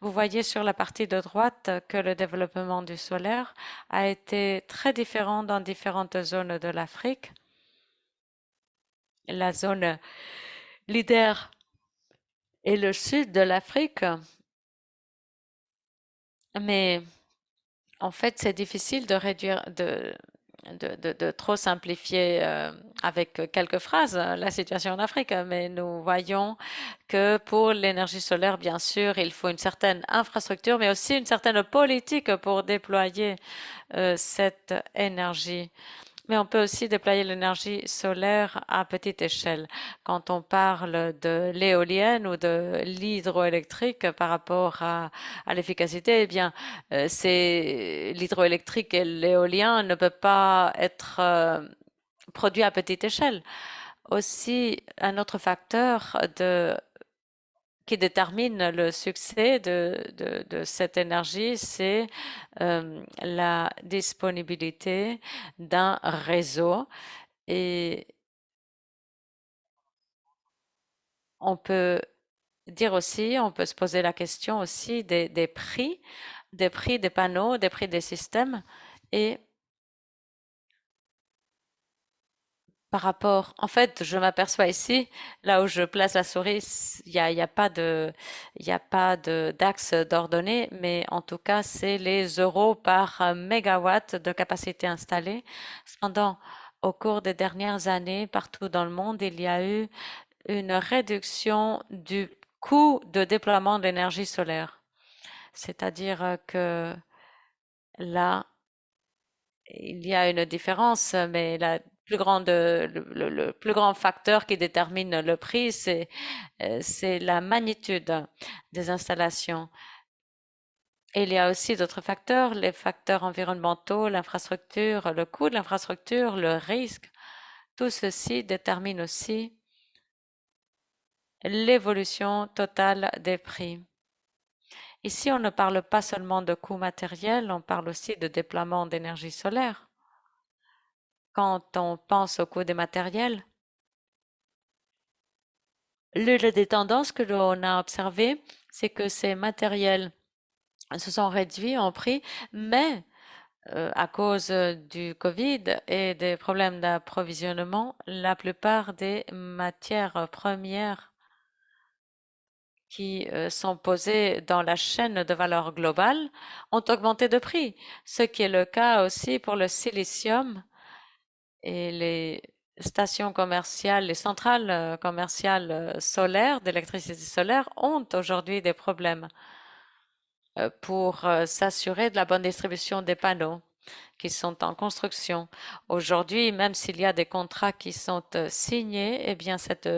Vous voyez sur la partie de droite que le développement du solaire a été très différent dans différentes zones de l'Afrique. La zone leader est le sud de l'Afrique, mais en fait, c'est difficile de réduire, de trop simplifier avec quelques phrases la situation en Afrique, mais nous voyons que pour l'énergie solaire, bien sûr, il faut une certaine infrastructure, mais aussi une certaine politique pour déployer cette énergie. Mais on peut aussi déployer l'énergie solaire à petite échelle. Quand on parle de l'éolienne ou de l'hydroélectrique par rapport à l'efficacité, eh bien, c'est l'hydroélectrique et l'éolien ne peuvent pas être produits à petite échelle. Aussi, un autre facteur qui détermine le succès de cette énergie, c'est la disponibilité d'un réseau. Et on peut dire aussi, on peut se poser la question aussi des prix des panneaux, des prix des systèmes. Et par rapport, en fait, je m'aperçois ici, là où je place la souris, il y a pas il y a pas d'axe d'ordonnée, mais en tout cas, c'est les euros par mégawatt de capacité installée. Cependant, au cours des dernières années, partout dans le monde, il y a eu une réduction du coût de déploiement de l'énergie solaire. C'est-à-dire que là, il y a une différence, mais la plus grande, le plus grand facteur qui détermine le prix, c'est la magnitude des installations. Et il y a aussi d'autres facteurs, les facteurs environnementaux, l'infrastructure, le coût de l'infrastructure, le risque. Tout ceci détermine aussi l'évolution totale des prix. Ici, on ne parle pas seulement de coûts matériels, on parle aussi de déploiement d'énergie solaire. Quand on pense au coût des matériels, l'une des tendances que l'on a observées, c'est que ces matériels se sont réduits en prix, mais à cause du Covid et des problèmes d'approvisionnement, la plupart des matières premières qui sont posées dans la chaîne de valeur globale ont augmenté de prix, ce qui est le cas aussi pour le silicium et les stations commerciales, les centrales commerciales solaires, d'électricité solaire, ont aujourd'hui des problèmes pour s'assurer de la bonne distribution des panneaux qui sont en construction. Aujourd'hui, même s'il y a des contrats qui sont signés, eh bien, cette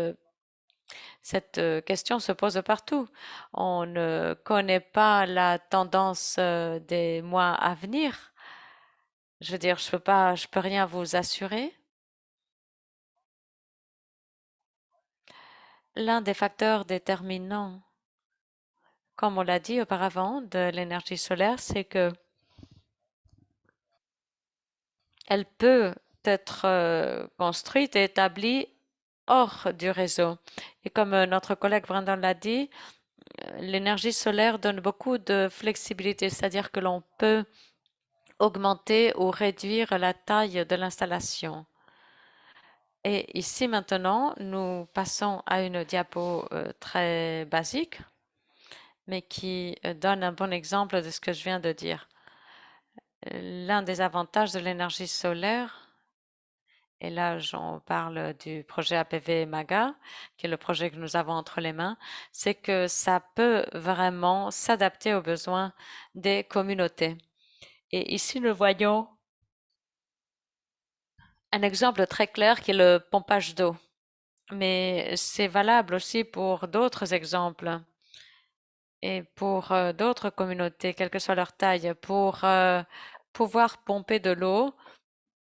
question se pose partout. On ne connaît pas la tendance des mois à venir. Je veux dire, je peux rien vous assurer. L'un des facteurs déterminants, comme on l'a dit auparavant, de l'énergie solaire, c'est que elle peut être construite et établie hors du réseau. Et comme notre collègue Brandon l'a dit, l'énergie solaire donne beaucoup de flexibilité, c'est-à-dire que l'on peut augmenter ou réduire la taille de l'installation. Et ici maintenant, nous passons à une diapo très basique, mais qui donne un bon exemple de ce que je viens de dire. L'un des avantages de l'énergie solaire, et là j'en parle du projet APV MAGA, qui est le projet que nous avons entre les mains, c'est que ça peut vraiment s'adapter aux besoins des communautés. Et ici nous voyons un exemple très clair qui est le pompage d'eau. Mais c'est valable aussi pour d'autres exemples et pour d'autres communautés, quelle que soit leur taille. Pour pouvoir pomper de l'eau,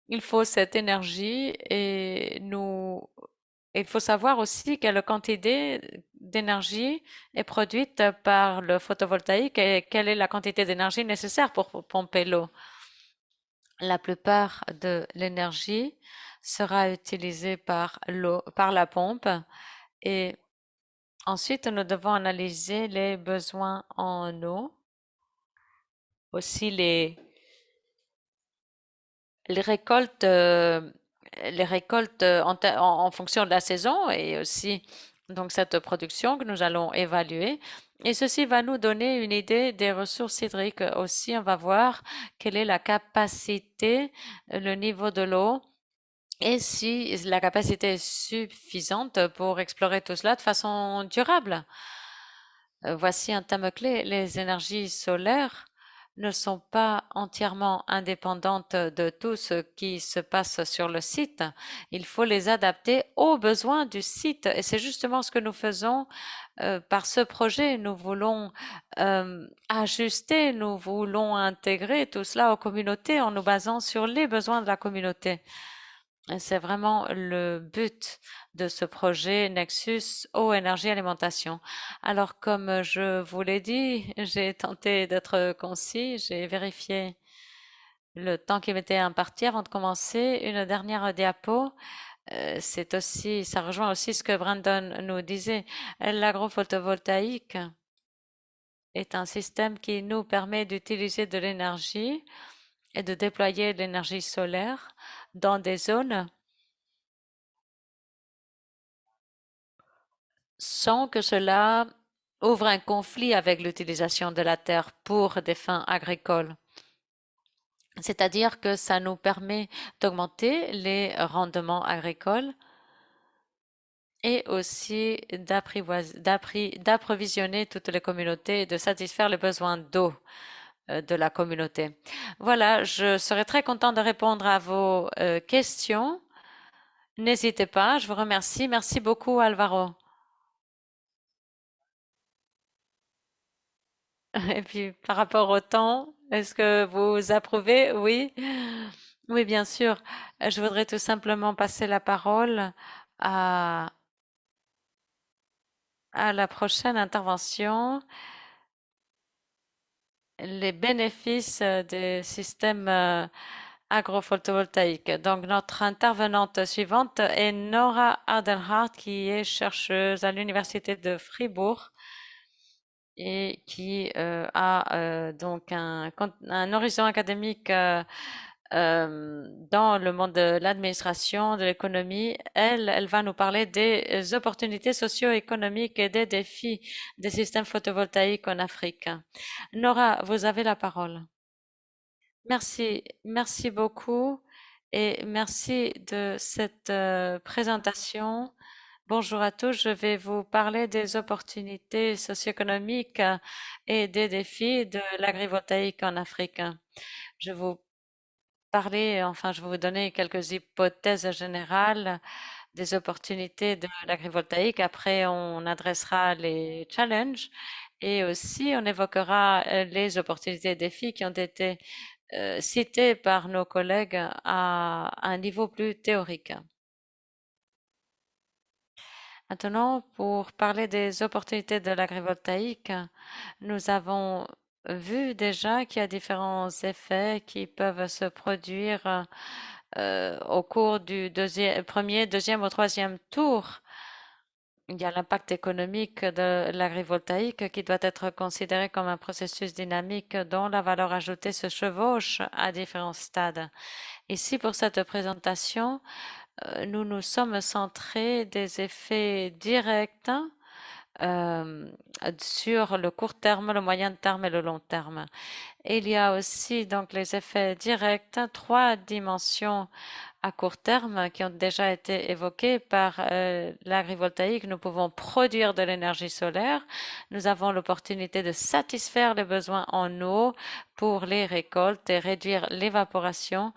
il faut cette énergie et il faut savoir aussi quelle quantité d'énergie est produite par le photovoltaïque et quelle est la quantité d'énergie nécessaire pour pomper l'eau. La plupart de l'énergie sera utilisée par par la pompe et ensuite nous devons analyser les besoins en eau, aussi les récoltes, en fonction de la saison et aussi donc cette production que nous allons évaluer. Et ceci va nous donner une idée des ressources hydriques. Aussi, on va voir quelle est la capacité, le niveau de l'eau et si la capacité est suffisante pour explorer tout cela de façon durable. Voici un thème clé. Les énergies solaires ne sont pas entièrement indépendantes de tout ce qui se passe sur le site. Il faut les adapter aux besoins du site. Et c'est justement ce que nous faisons par ce projet. Nous voulons ajuster, nous voulons intégrer tout cela aux communautés en nous basant sur les besoins de la communauté. C'est vraiment le but de ce projet Nexus Eau, Énergie, Alimentation. Alors, comme je vous l'ai dit, j'ai tenté d'être concis, j'ai vérifié le temps qui m'était imparti avant de commencer. Une dernière diapo. C'est aussi, ça rejoint aussi ce que Brandon nous disait. L'agrophotovoltaïque est un système qui nous permet d'utiliser de l'énergie et de déployer de l'énergie solaire dans des zones sans que cela ouvre un conflit avec l'utilisation de la terre pour des fins agricoles. C'est-à-dire que ça nous permet d'augmenter les rendements agricoles et aussi d'approvisionner toutes les communautés et de satisfaire les besoins d'eau de la communauté. Voilà, je serais très content de répondre à vos questions. N'hésitez pas, je vous remercie. Merci beaucoup, Alvaro. Et puis, par rapport au temps, est-ce que vous approuvez? Oui. Oui, bien sûr. Je voudrais tout simplement passer la parole à, à la prochaine intervention. Les bénéfices des systèmes agrophotovoltaïques. Donc, notre intervenante suivante est Nora Adelhart, qui est chercheuse à l'Université de Fribourg et qui a donc un horizon académique dans le monde de l'administration, de l'économie. Elle va nous parler des opportunités socio-économiques et des défis des systèmes photovoltaïques en Afrique. Nora, vous avez la parole. Merci, merci beaucoup et merci de cette présentation. Bonjour à tous, je vais vous parler des opportunités socio-économiques et des défis de l'agrivoltaïque en Afrique. Je vais vous parler, enfin, je vais vous donner quelques hypothèses générales des opportunités de l'agrivoltaïque. Après, on adressera les challenges et aussi on évoquera les opportunités et défis qui ont été cités par nos collègues à un niveau plus théorique. Maintenant, pour parler des opportunités de l'agrivoltaïque, nous avons vu déjà qu'il y a différents effets qui peuvent se produire au cours du premier, deuxième ou troisième tour. Il y a l'impact économique de l'agrivoltaïque qui doit être considéré comme un processus dynamique dont la valeur ajoutée se chevauche à différents stades. Ici, pour cette présentation, nous nous sommes centrés des effets directs euh, sur le court terme, le moyen terme et le long terme. Et il y a aussi donc les effets directs, trois dimensions à court terme qui ont déjà été évoquées par l'agrivoltaïque. Nous pouvons produire de l'énergie solaire. Nous avons l'opportunité de satisfaire les besoins en eau pour les récoltes et réduire l'évaporation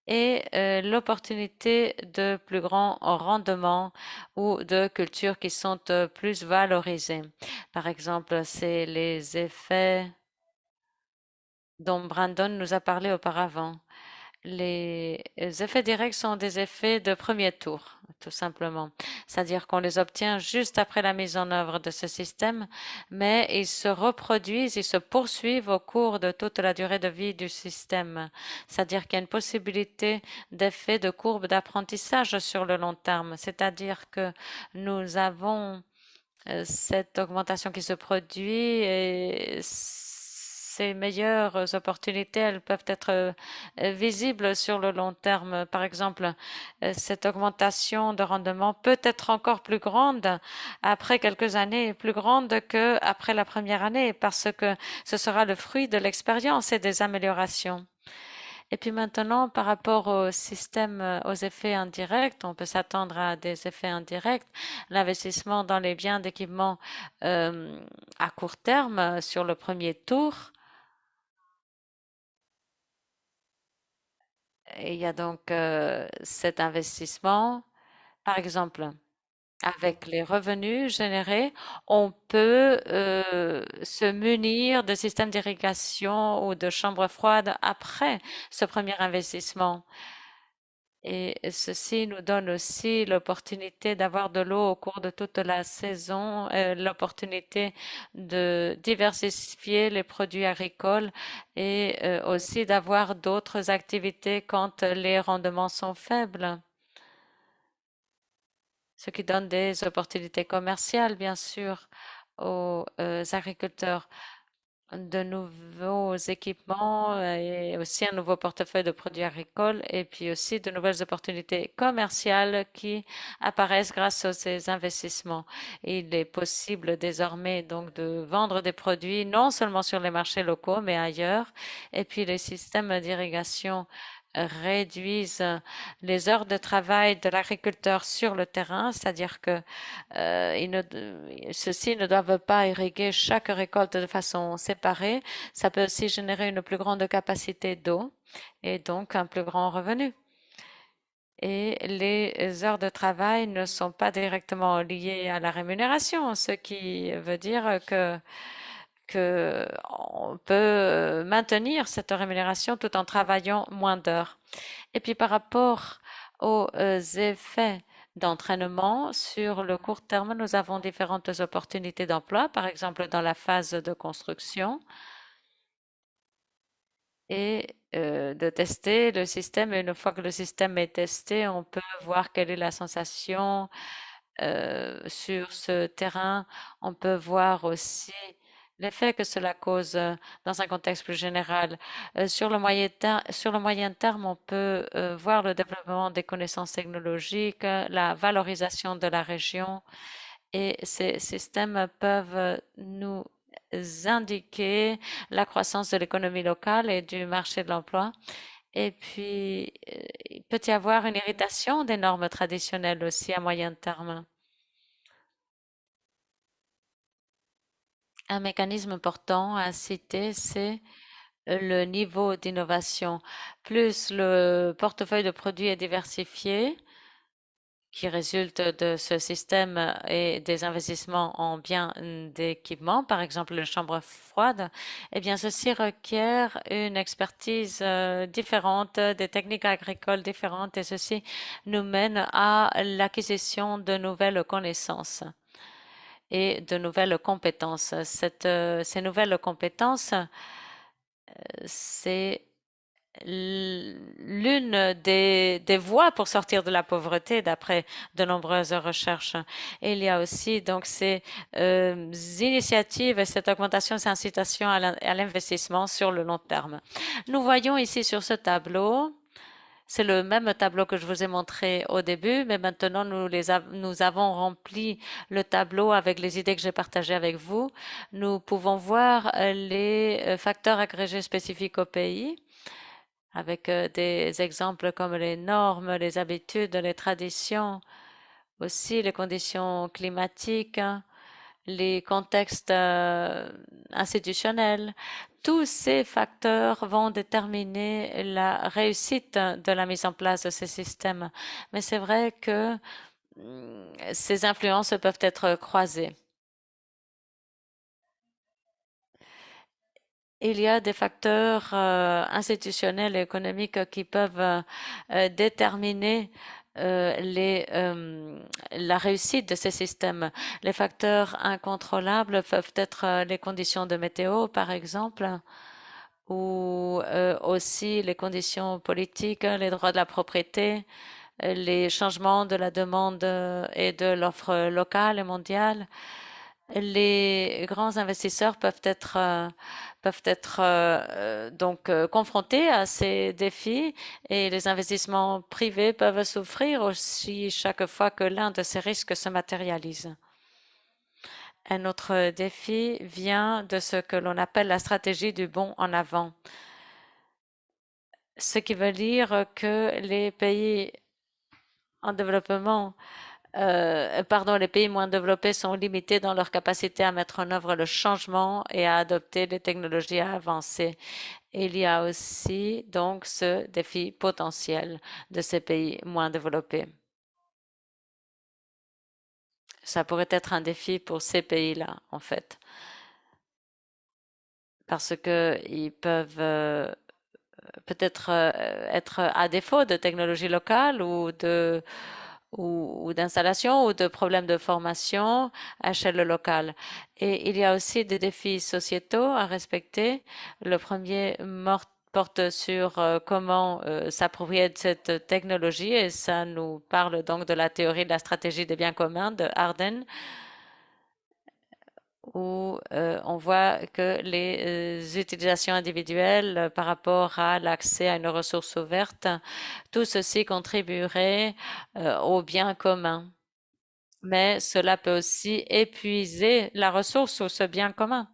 et l'opportunité de plus grands rendements ou de cultures qui sont plus valorisées. Par exemple, c'est les effets dont Brandon nous a parlé auparavant. Les effets directs sont des effets de premier tour, tout simplement. C'est-à-dire qu'on les obtient juste après la mise en œuvre de ce système, mais ils se reproduisent, ils se poursuivent au cours de toute la durée de vie du système. C'est-à-dire qu'il y a une possibilité d'effet de courbe d'apprentissage sur le long terme. C'est-à-dire que nous avons cette augmentation qui se produit et ces meilleures opportunités, elles peuvent être visibles sur le long terme. Par exemple, cette augmentation de rendement peut être encore plus grande après quelques années, plus grande que après la première année, parce que ce sera le fruit de l'expérience et des améliorations. Et puis maintenant, par rapport au système, aux effets indirects, on peut s'attendre à des effets indirects. L'investissement dans les biens d'équipement à court terme sur le premier tour. Et il y a donc cet investissement. Par exemple, avec les revenus générés, on peut se munir de systèmes d'irrigation ou de chambres froides après ce premier investissement. Et ceci nous donne aussi l'opportunité d'avoir de l'eau au cours de toute la saison, l'opportunité de diversifier les produits agricoles et aussi d'avoir d'autres activités quand les rendements sont faibles, ce qui donne des opportunités commerciales, bien sûr, aux agriculteurs. De nouveaux équipements et aussi un nouveau portefeuille de produits agricoles et puis aussi de nouvelles opportunités commerciales qui apparaissent grâce à ces investissements. Il est possible désormais donc de vendre des produits non seulement sur les marchés locaux mais ailleurs. Et puis les systèmes d'irrigation réduisent les heures de travail de l'agriculteur sur le terrain, c'est-à-dire que ceux-ci ne doivent pas irriguer chaque récolte de façon séparée. Ça peut aussi générer une plus grande capacité d'eau et donc un plus grand revenu. Et les heures de travail ne sont pas directement liées à la rémunération, ce qui veut dire que on peut maintenir cette rémunération tout en travaillant moins d'heures. Et puis par rapport aux effets d'entraînement sur le court terme, nous avons différentes opportunités d'emploi, par exemple dans la phase de construction et de tester le système. Et une fois que le système est testé, on peut voir quelle est la sensation sur ce terrain. On peut voir aussi l'effet que cela cause dans un contexte plus général. Sur le moyen terme, on peut voir le développement des connaissances technologiques, la valorisation de la région et ces systèmes peuvent nous indiquer la croissance de l'économie locale et du marché de l'emploi. Et puis, il peut y avoir une irritation des normes traditionnelles aussi à moyen terme. Un mécanisme important à citer, c'est le niveau d'innovation. Plus le portefeuille de produits est diversifié, qui résulte de ce système et des investissements en biens d'équipement, par exemple une chambre froide, eh bien, ceci requiert une expertise différente, des techniques agricoles différentes, et ceci nous mène à l'acquisition de nouvelles connaissances et de nouvelles compétences. Ces nouvelles compétences, c'est l'une des voies pour sortir de la pauvreté d'après de nombreuses recherches. Et il y a aussi donc ces initiatives et cette augmentation, ces incitations à l'investissement sur le long terme. Nous voyons ici sur ce tableau, c'est le même tableau que je vous ai montré au début, mais maintenant nous avons rempli le tableau avec les idées que j'ai partagées avec vous. Nous pouvons voir les facteurs agrégés spécifiques au pays avec des exemples comme les normes, les habitudes, les traditions, aussi les conditions climatiques, hein, les contextes institutionnels. Tous ces facteurs vont déterminer la réussite de la mise en place de ces systèmes. Mais c'est vrai que ces influences peuvent être croisées. Il y a des facteurs institutionnels et économiques qui peuvent déterminer la réussite de ces systèmes. Les facteurs incontrôlables peuvent être les conditions de météo, par exemple, ou aussi les conditions politiques, les droits de la propriété, les changements de la demande et de l'offre locale et mondiale. Les grands investisseurs peuvent être donc confrontés à ces défis et les investissements privés peuvent souffrir aussi chaque fois que l'un de ces risques se matérialise. Un autre défi vient de ce que l'on appelle la stratégie du bond en avant, ce qui veut dire que les pays en développement les pays moins développés sont limités dans leur capacité à mettre en œuvre le changement et à adopter les technologies avancées. Et il y a aussi donc ce défi potentiel de ces pays moins développés. Ça pourrait être un défi pour ces pays-là, en fait, parce que ils peuvent peut-être être à défaut de technologies locales ou d'installation ou de problèmes de formation à échelle locale. Et il y a aussi des défis sociétaux à respecter. Le premier porte sur comment s'approprier de cette technologie et ça nous parle donc de la théorie de la stratégie des biens communs de Arden où on voit que les utilisations individuelles par rapport à l'accès à une ressource ouverte, tout ceci contribuerait au bien commun. Mais cela peut aussi épuiser la ressource ou ce bien commun.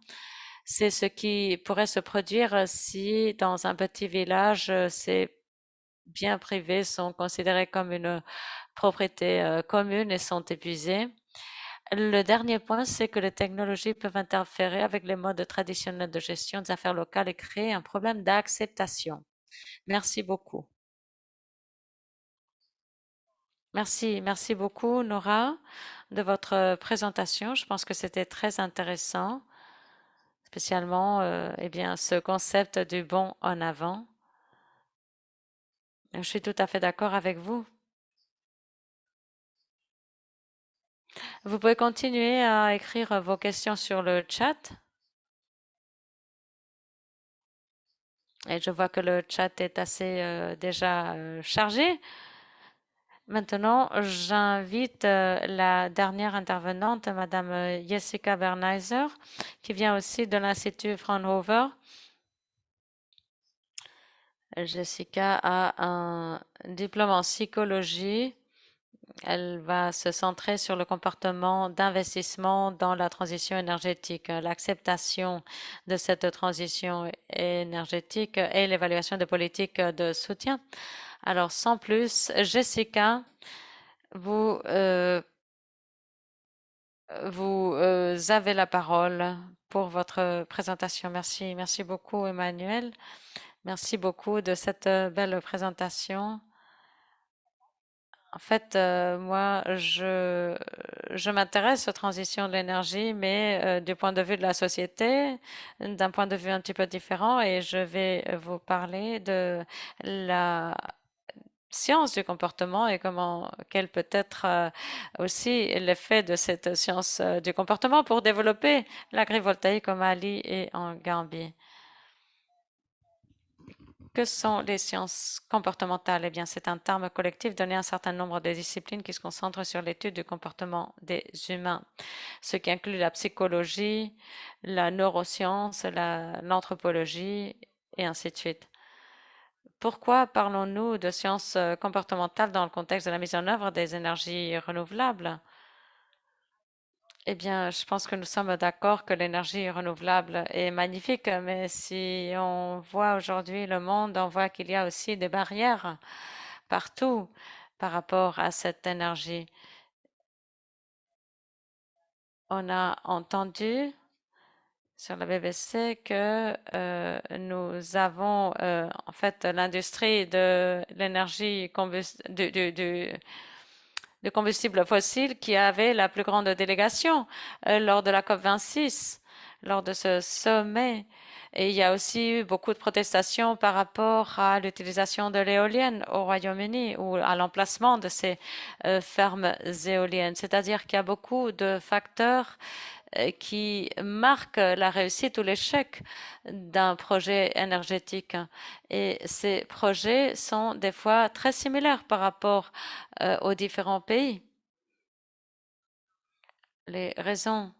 C'est ce qui pourrait se produire si dans un petit village, ces biens privés sont considérés comme une propriété commune et sont épuisés. Le dernier point, c'est que les technologies peuvent interférer avec les modes traditionnels de gestion des affaires locales et créer un problème d'acceptation. Merci beaucoup. Merci beaucoup, Nora, de votre présentation. Je pense que c'était très intéressant, spécialement, eh bien, ce concept du bond en avant. Je suis tout à fait d'accord avec vous. Vous pouvez continuer à écrire vos questions sur le chat. Et je vois que le chat est assez déjà chargé. Maintenant, j'invite la dernière intervenante, Madame Jessica Berneiser, qui vient aussi de l'Institut Fraunhofer. Jessica a un diplôme en psychologie. Elle va se centrer sur le comportement d'investissement dans la transition énergétique, l'acceptation de cette transition énergétique et l'évaluation des politiques de soutien. Alors, sans plus, Jessica, vous, vous avez la parole pour votre présentation. Merci beaucoup, Emmanuel. Merci beaucoup de cette belle présentation. En fait, moi, je m'intéresse aux transitions de l'énergie, mais du point de vue de la société, d'un point de vue un petit peu différent, et je vais vous parler de la science du comportement et quel peut être aussi l'effet de cette science du comportement pour développer l'agrivoltaïque au Mali et en Gambie. Que sont les sciences comportementales? Eh bien, c'est un terme collectif donné à un certain nombre de disciplines qui se concentrent sur l'étude du comportement des humains, ce qui inclut la psychologie, la neuroscience, l'anthropologie et ainsi de suite. Pourquoi parlons-nous de sciences comportementales dans le contexte de la mise en œuvre des énergies renouvelables? Eh bien, je pense que nous sommes d'accord que l'énergie renouvelable est magnifique, mais si on voit aujourd'hui le monde, on voit qu'il y a aussi des barrières partout par rapport à cette énergie. On a entendu sur la BBC que nous avons en fait l'industrie de l'énergie de combustibles fossiles qui avait la plus grande délégation lors de la COP26, lors de ce sommet. Et il y a aussi eu beaucoup de protestations par rapport à l'utilisation de l'éolienne au Royaume-Uni ou à l'emplacement de ces fermes éoliennes. C'est-à-dire qu'il y a beaucoup de facteurs qui marque la réussite ou l'échec d'un projet énergétique. Et ces projets sont des fois très similaires par rapport aux différents pays. Les raisons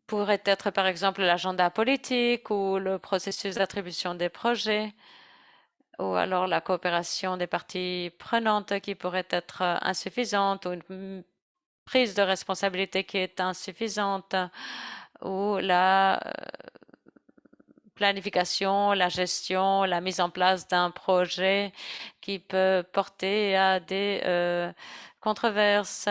pourrait être par exemple l'agenda politique ou le processus d'attribution des projets, ou alors la coopération des parties prenantes qui pourrait être insuffisante, ou une prise de responsabilité qui est insuffisante, ou la planification, la gestion, la mise en place d'un projet qui peut porter à des controverses,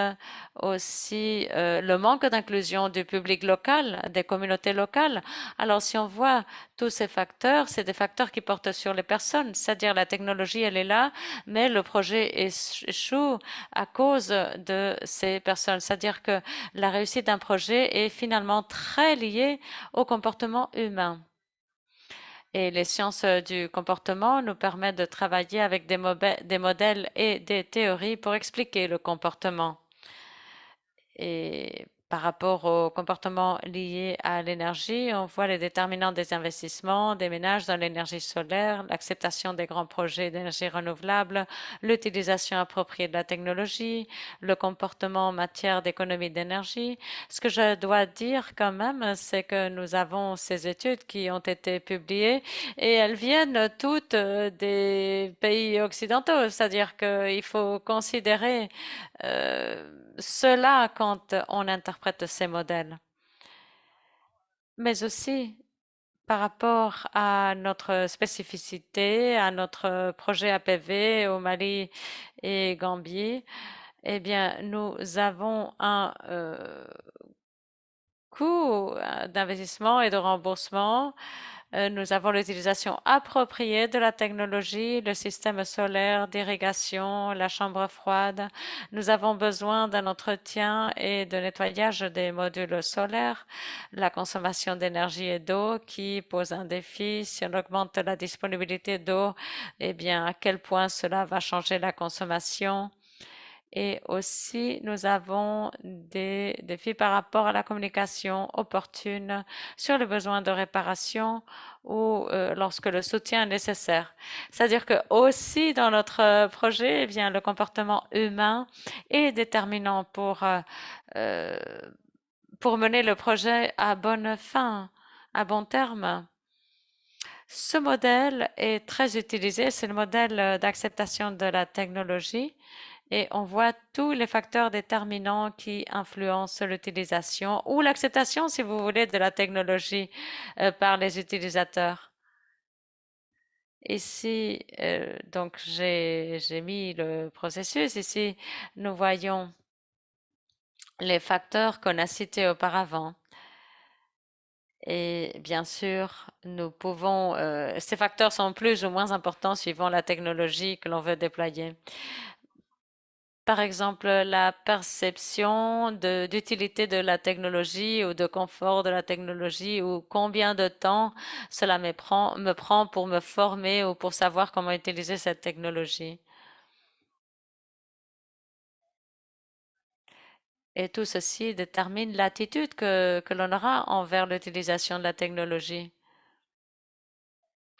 aussi le manque d'inclusion du public local, des communautés locales. Alors si on voit tous ces facteurs, c'est des facteurs qui portent sur les personnes, c'est-à-dire la technologie, elle est là, mais le projet échoue à cause de ces personnes. C'est-à-dire que la réussite d'un projet est finalement très liée au comportement humain. Et les sciences du comportement nous permettent de travailler avec des modèles et des théories pour expliquer le comportement. Et par rapport au comportement lié à l'énergie, on voit les déterminants des investissements des ménages dans l'énergie solaire, l'acceptation des grands projets d'énergie renouvelable, l'utilisation appropriée de la technologie, le comportement en matière d'économie d'énergie. Ce que je dois dire quand même, c'est que nous avons ces études qui ont été publiées et elles viennent toutes des pays occidentaux, c'est-à-dire qu'il faut considérer cela quand on interprète ces modèles, mais aussi par rapport à notre spécificité, à notre projet APV au Mali et Gambie, eh bien, nous avons un coût d'investissement et de remboursement. Nous avons l'utilisation appropriée de la technologie, le système solaire d'irrigation, la chambre froide. Nous avons besoin d'un entretien et de nettoyage des modules solaires, la consommation d'énergie et d'eau qui pose un défi. Si on augmente la disponibilité d'eau, eh bien, à quel point cela va changer la consommation? Et aussi, nous avons des défis par rapport à la communication opportune sur le besoin de réparation ou lorsque le soutien est nécessaire. C'est-à-dire que aussi dans notre projet, eh bien, le comportement humain est déterminant euh, pour mener le projet à bonne fin, à bon terme. Ce modèle est très utilisé, c'est le modèle d'acceptation de la technologie et on voit tous les facteurs déterminants qui influencent l'utilisation ou l'acceptation, si vous voulez, de la technologie par les utilisateurs. Ici, donc j'ai mis le processus. Ici, nous voyons les facteurs qu'on a cités auparavant. Et bien sûr, nous pouvons, ces facteurs sont plus ou moins importants suivant la technologie que l'on veut déployer. Par exemple, la perception d'utilité de la technologie ou de confort de la technologie ou combien de temps cela me prend pour me former ou pour savoir comment utiliser cette technologie. Et tout ceci détermine l'attitude que l'on aura envers l'utilisation de la technologie.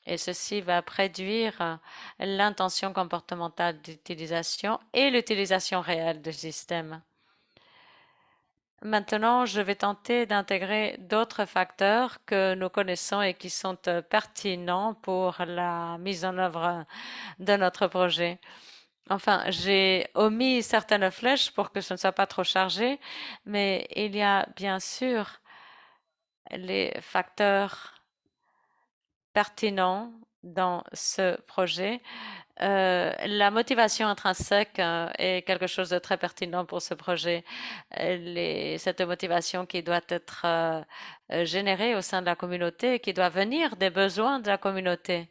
Et ceci va prédire l'intention comportementale d'utilisation et l'utilisation réelle du système. Maintenant, je vais tenter d'intégrer d'autres facteurs que nous connaissons et qui sont pertinents pour la mise en œuvre de notre projet. Enfin, j'ai omis certaines flèches pour que ce ne soit pas trop chargé, mais il y a bien sûr les facteurs pertinents dans ce projet. La motivation intrinsèque est quelque chose de très pertinent pour ce projet. Cette motivation qui doit être générée au sein de la communauté, qui doit venir des besoins de la communauté.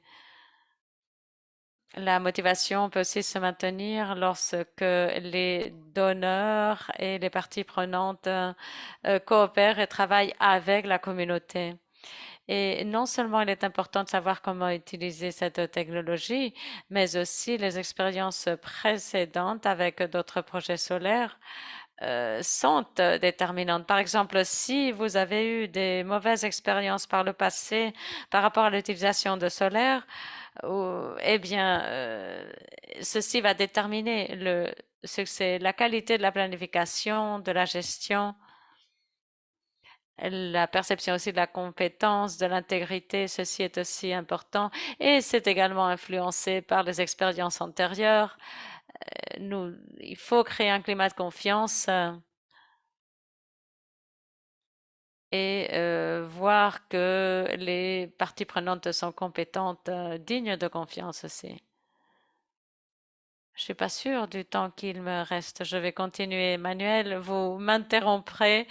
La motivation peut aussi se maintenir lorsque les donneurs et les parties prenantes coopèrent et travaillent avec la communauté. Et non seulement il est important de savoir comment utiliser cette technologie, mais aussi les expériences précédentes avec d'autres projets solaires sont déterminantes. Par exemple, si vous avez eu des mauvaises expériences par le passé par rapport à l'utilisation de solaire, eh bien, ceci va déterminer le succès, la qualité de la planification, de la gestion La perception aussi de la compétence, de l'intégrité, ceci est aussi important et c'est également influencé par les expériences antérieures. Il faut créer un climat de confiance et voir que les parties prenantes sont compétentes, dignes de confiance aussi. Je suis pas sûre du temps qu'il me reste. Je vais continuer. Emmanuel, vous m'interromprez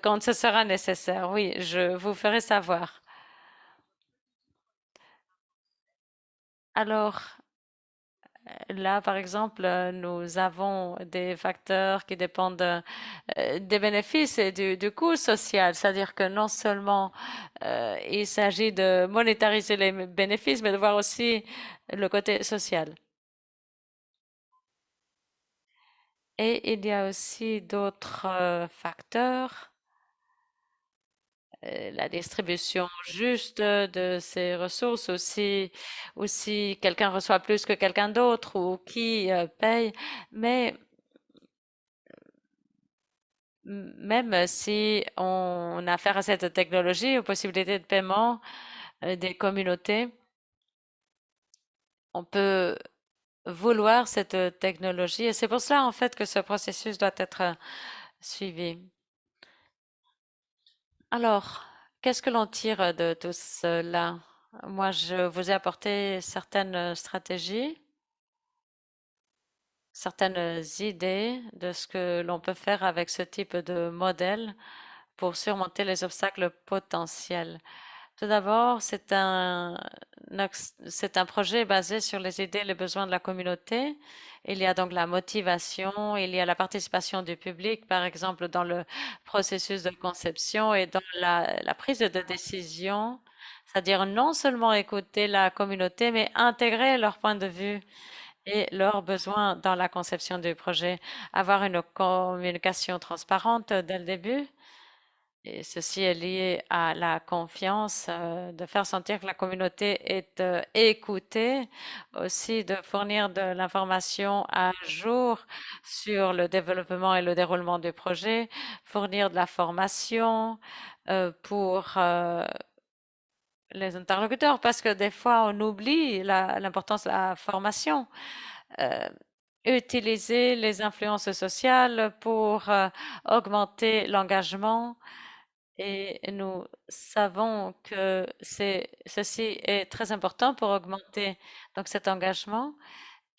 quand ce sera nécessaire. Oui, je vous ferai savoir. Alors, là, par exemple, nous avons des facteurs qui dépendent des bénéfices et du coût social. C'est-à-dire que non seulement il s'agit de monétariser les bénéfices, mais de voir aussi le côté social. Et il y a aussi d'autres facteurs, la distribution juste de ces ressources aussi, ou si quelqu'un reçoit plus que quelqu'un d'autre ou qui paye. Mais même si on a affaire à cette technologie, aux possibilités de paiement des communautés, on peut vouloir cette technologie. Et c'est pour cela, en fait, que ce processus doit être suivi. Alors, qu'est-ce que l'on tire de tout cela? Moi, je vous ai apporté certaines stratégies, certaines idées de ce que l'on peut faire avec ce type de modèle pour surmonter les obstacles potentiels. Tout d'abord, c'est un projet basé sur les idées et les besoins de la communauté. Il y a donc la motivation, il y a la participation du public, par exemple, dans le processus de conception et dans la prise de décision, c'est-à-dire non seulement écouter la communauté, mais intégrer leur point de vue et leurs besoins dans la conception du projet, avoir une communication transparente dès le début et ceci est lié à la confiance, de faire sentir que la communauté est écoutée, aussi de fournir de l'information à jour sur le développement et le déroulement du projet, fournir de la formation pour les interlocuteurs, parce que des fois on oublie l'importance de la formation. Euh, Utiliser les influences sociales pour augmenter l'engagement et nous savons que ceci est très important pour augmenter donc cet engagement.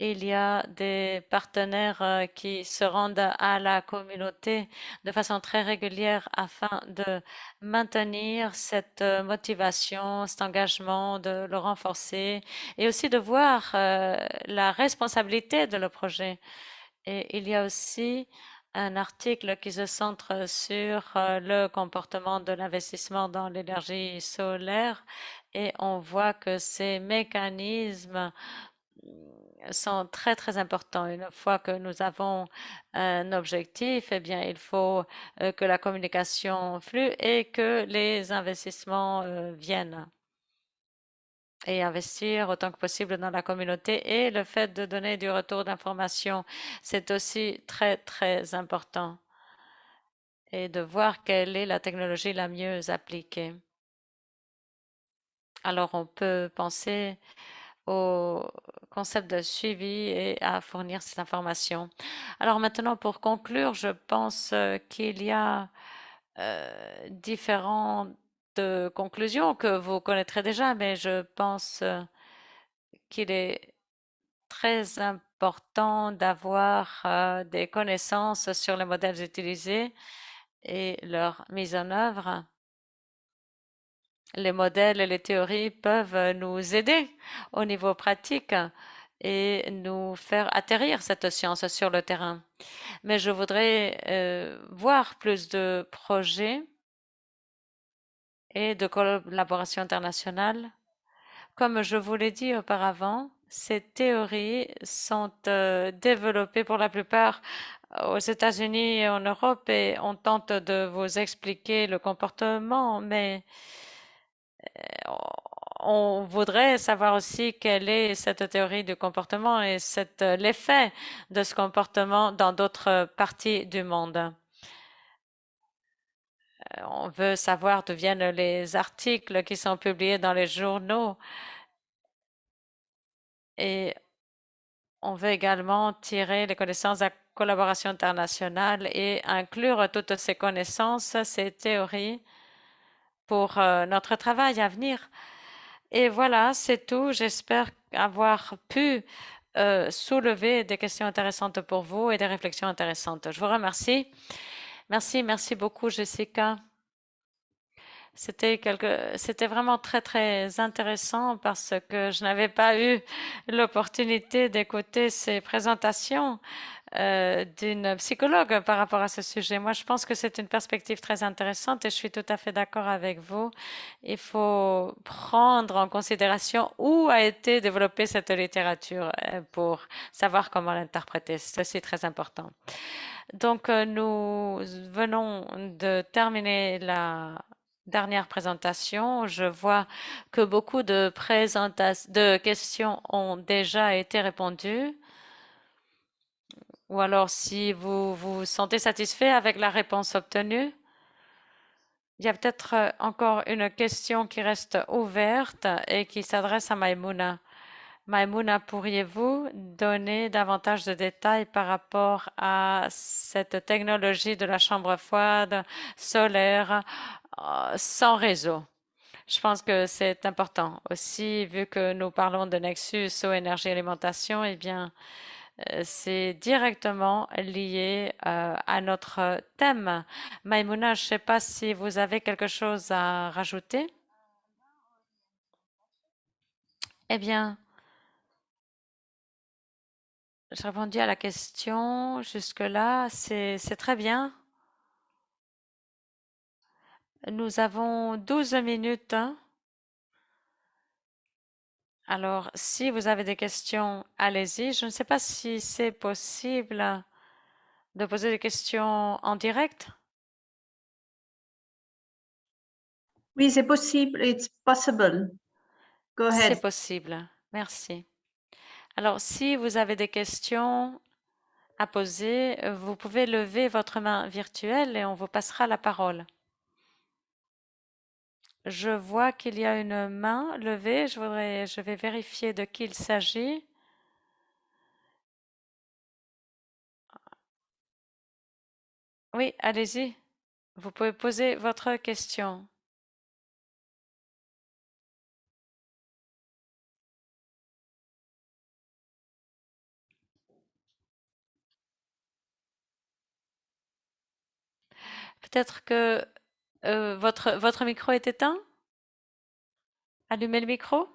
Il y a des partenaires qui se rendent à la communauté de façon très régulière afin de maintenir cette motivation, cet engagement, de le renforcer et aussi de voir la responsabilité de le projet. Et il y a aussi un article qui se centre sur le comportement de l'investissement dans l'énergie solaire et on voit que ces mécanismes sont très très importants. Une fois que nous avons un objectif, eh bien, il faut que la communication flue et que les investissements viennent et investir autant que possible dans la communauté et le fait de donner du retour d'information, c'est aussi très, très important et de voir quelle est la technologie la mieux appliquée. Alors, on peut penser au concept de suivi et à fournir cette information. Alors maintenant, pour conclure, je pense qu'il y a différentes conclusions que vous connaîtrez déjà, mais je pense qu'il est très important d'avoir des connaissances sur les modèles utilisés et leur mise en œuvre. Les modèles et les théories peuvent nous aider au niveau pratique et nous faire atterrir cette science sur le terrain. Mais je voudrais voir plus de projets et de collaboration internationale. Comme je vous l'ai dit auparavant, ces théories sont développées pour la plupart aux États-Unis et en Europe et on tente de vous expliquer le comportement, mais on voudrait savoir aussi quelle est cette théorie du comportement et l'effet de ce comportement dans d'autres parties du monde. on veut savoir d'où viennent les articles qui sont publiés dans les journaux et on veut également tirer les connaissances de la collaboration internationale et inclure toutes ces connaissances, ces théories pour notre travail à venir. Et voilà, c'est tout. J'espère avoir pu soulever des questions intéressantes pour vous et des réflexions intéressantes. Je vous remercie. Merci beaucoup, Jessica. C'était vraiment très, très intéressant parce que je n'avais pas eu l'opportunité d'écouter ces présentations d'une psychologue par rapport à ce sujet. Moi, je pense que c'est une perspective très intéressante et je suis tout à fait d'accord avec vous. Il faut prendre en considération où a été développée cette littérature pour savoir comment l'interpréter. C'est aussi très important. Donc, nous venons de terminer la dernière présentation. Je vois que beaucoup de questions ont déjà été répondues. Ou alors, si vous vous sentez satisfait avec la réponse obtenue, il y a peut-être encore une question qui reste ouverte et qui s'adresse à Maïmouna. Maïmouna, pourriez-vous donner davantage de détails par rapport à cette technologie de la chambre froide solaire sans réseau? Je pense que c'est important aussi, vu que nous parlons de Nexus eau, énergie, alimentation, eh bien, c'est directement lié à notre thème. Maïmouna, je ne sais pas si vous avez quelque chose à rajouter. Eh bien, j'ai répondu à la question jusque-là. C'est très bien. Nous avons 12 minutes, hein. Alors, si vous avez des questions, allez-y. Je ne sais pas si c'est possible de poser des questions en direct. Oui, c'est possible. It's possible. Go C'est ahead. possible. Merci. Alors, si vous avez des questions à poser, vous pouvez lever votre main virtuelle et on vous passera la parole. Je vois qu'il y a une main levée. Je vais vérifier de qui il s'agit. Oui, allez-y. Vous pouvez poser votre question. Peut-être que votre micro est éteint? Allumez le micro.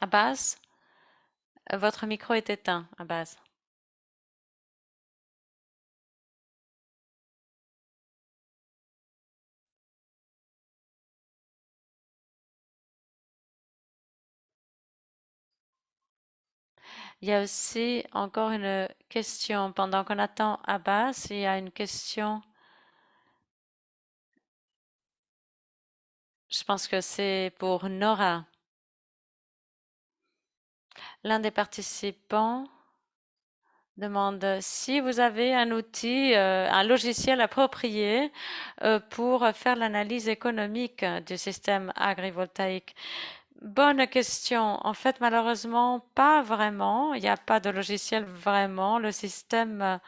Abbas, votre micro est éteint, Abbas. Il y a aussi encore une question. Pendant qu'on attend Abbas, il y a une question. Je pense que c'est pour Nora. L'un des participants demande si vous avez un outil, un logiciel approprié pour faire l'analyse économique du système agrivoltaïque. Bonne question. En fait, malheureusement, pas vraiment. Il n'y a pas de logiciel vraiment. Le système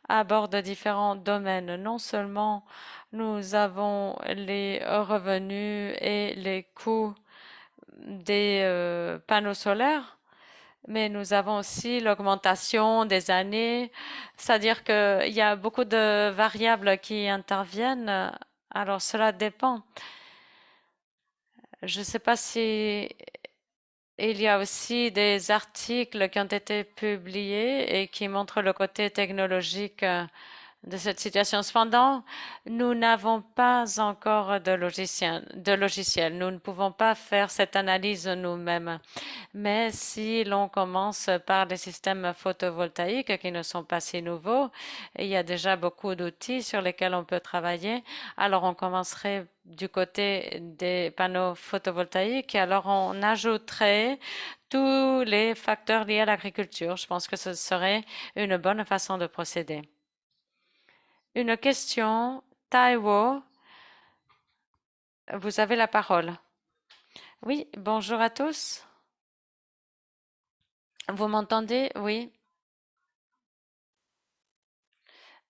aborde différents domaines. Non seulement nous avons les revenus et les coûts des panneaux solaires, mais nous avons aussi l'augmentation des années, c'est-à-dire qu'il y a beaucoup de variables qui interviennent. Alors cela dépend. Je ne sais pas si il y a aussi des articles qui ont été publiés et qui montrent le côté technologique de cette situation. Cependant, nous n'avons pas encore de logiciel. Nous ne pouvons pas faire cette analyse nous-mêmes. Mais si l'on commence par des systèmes photovoltaïques qui ne sont pas si nouveaux, il y a déjà beaucoup d'outils sur lesquels on peut travailler. Alors on commencerait du côté des panneaux photovoltaïques et alors on ajouterait tous les facteurs liés à l'agriculture. Je pense que ce serait une bonne façon de procéder. Une question, Taiwo, vous avez la parole. Oui, bonjour à tous. Vous m'entendez? Oui.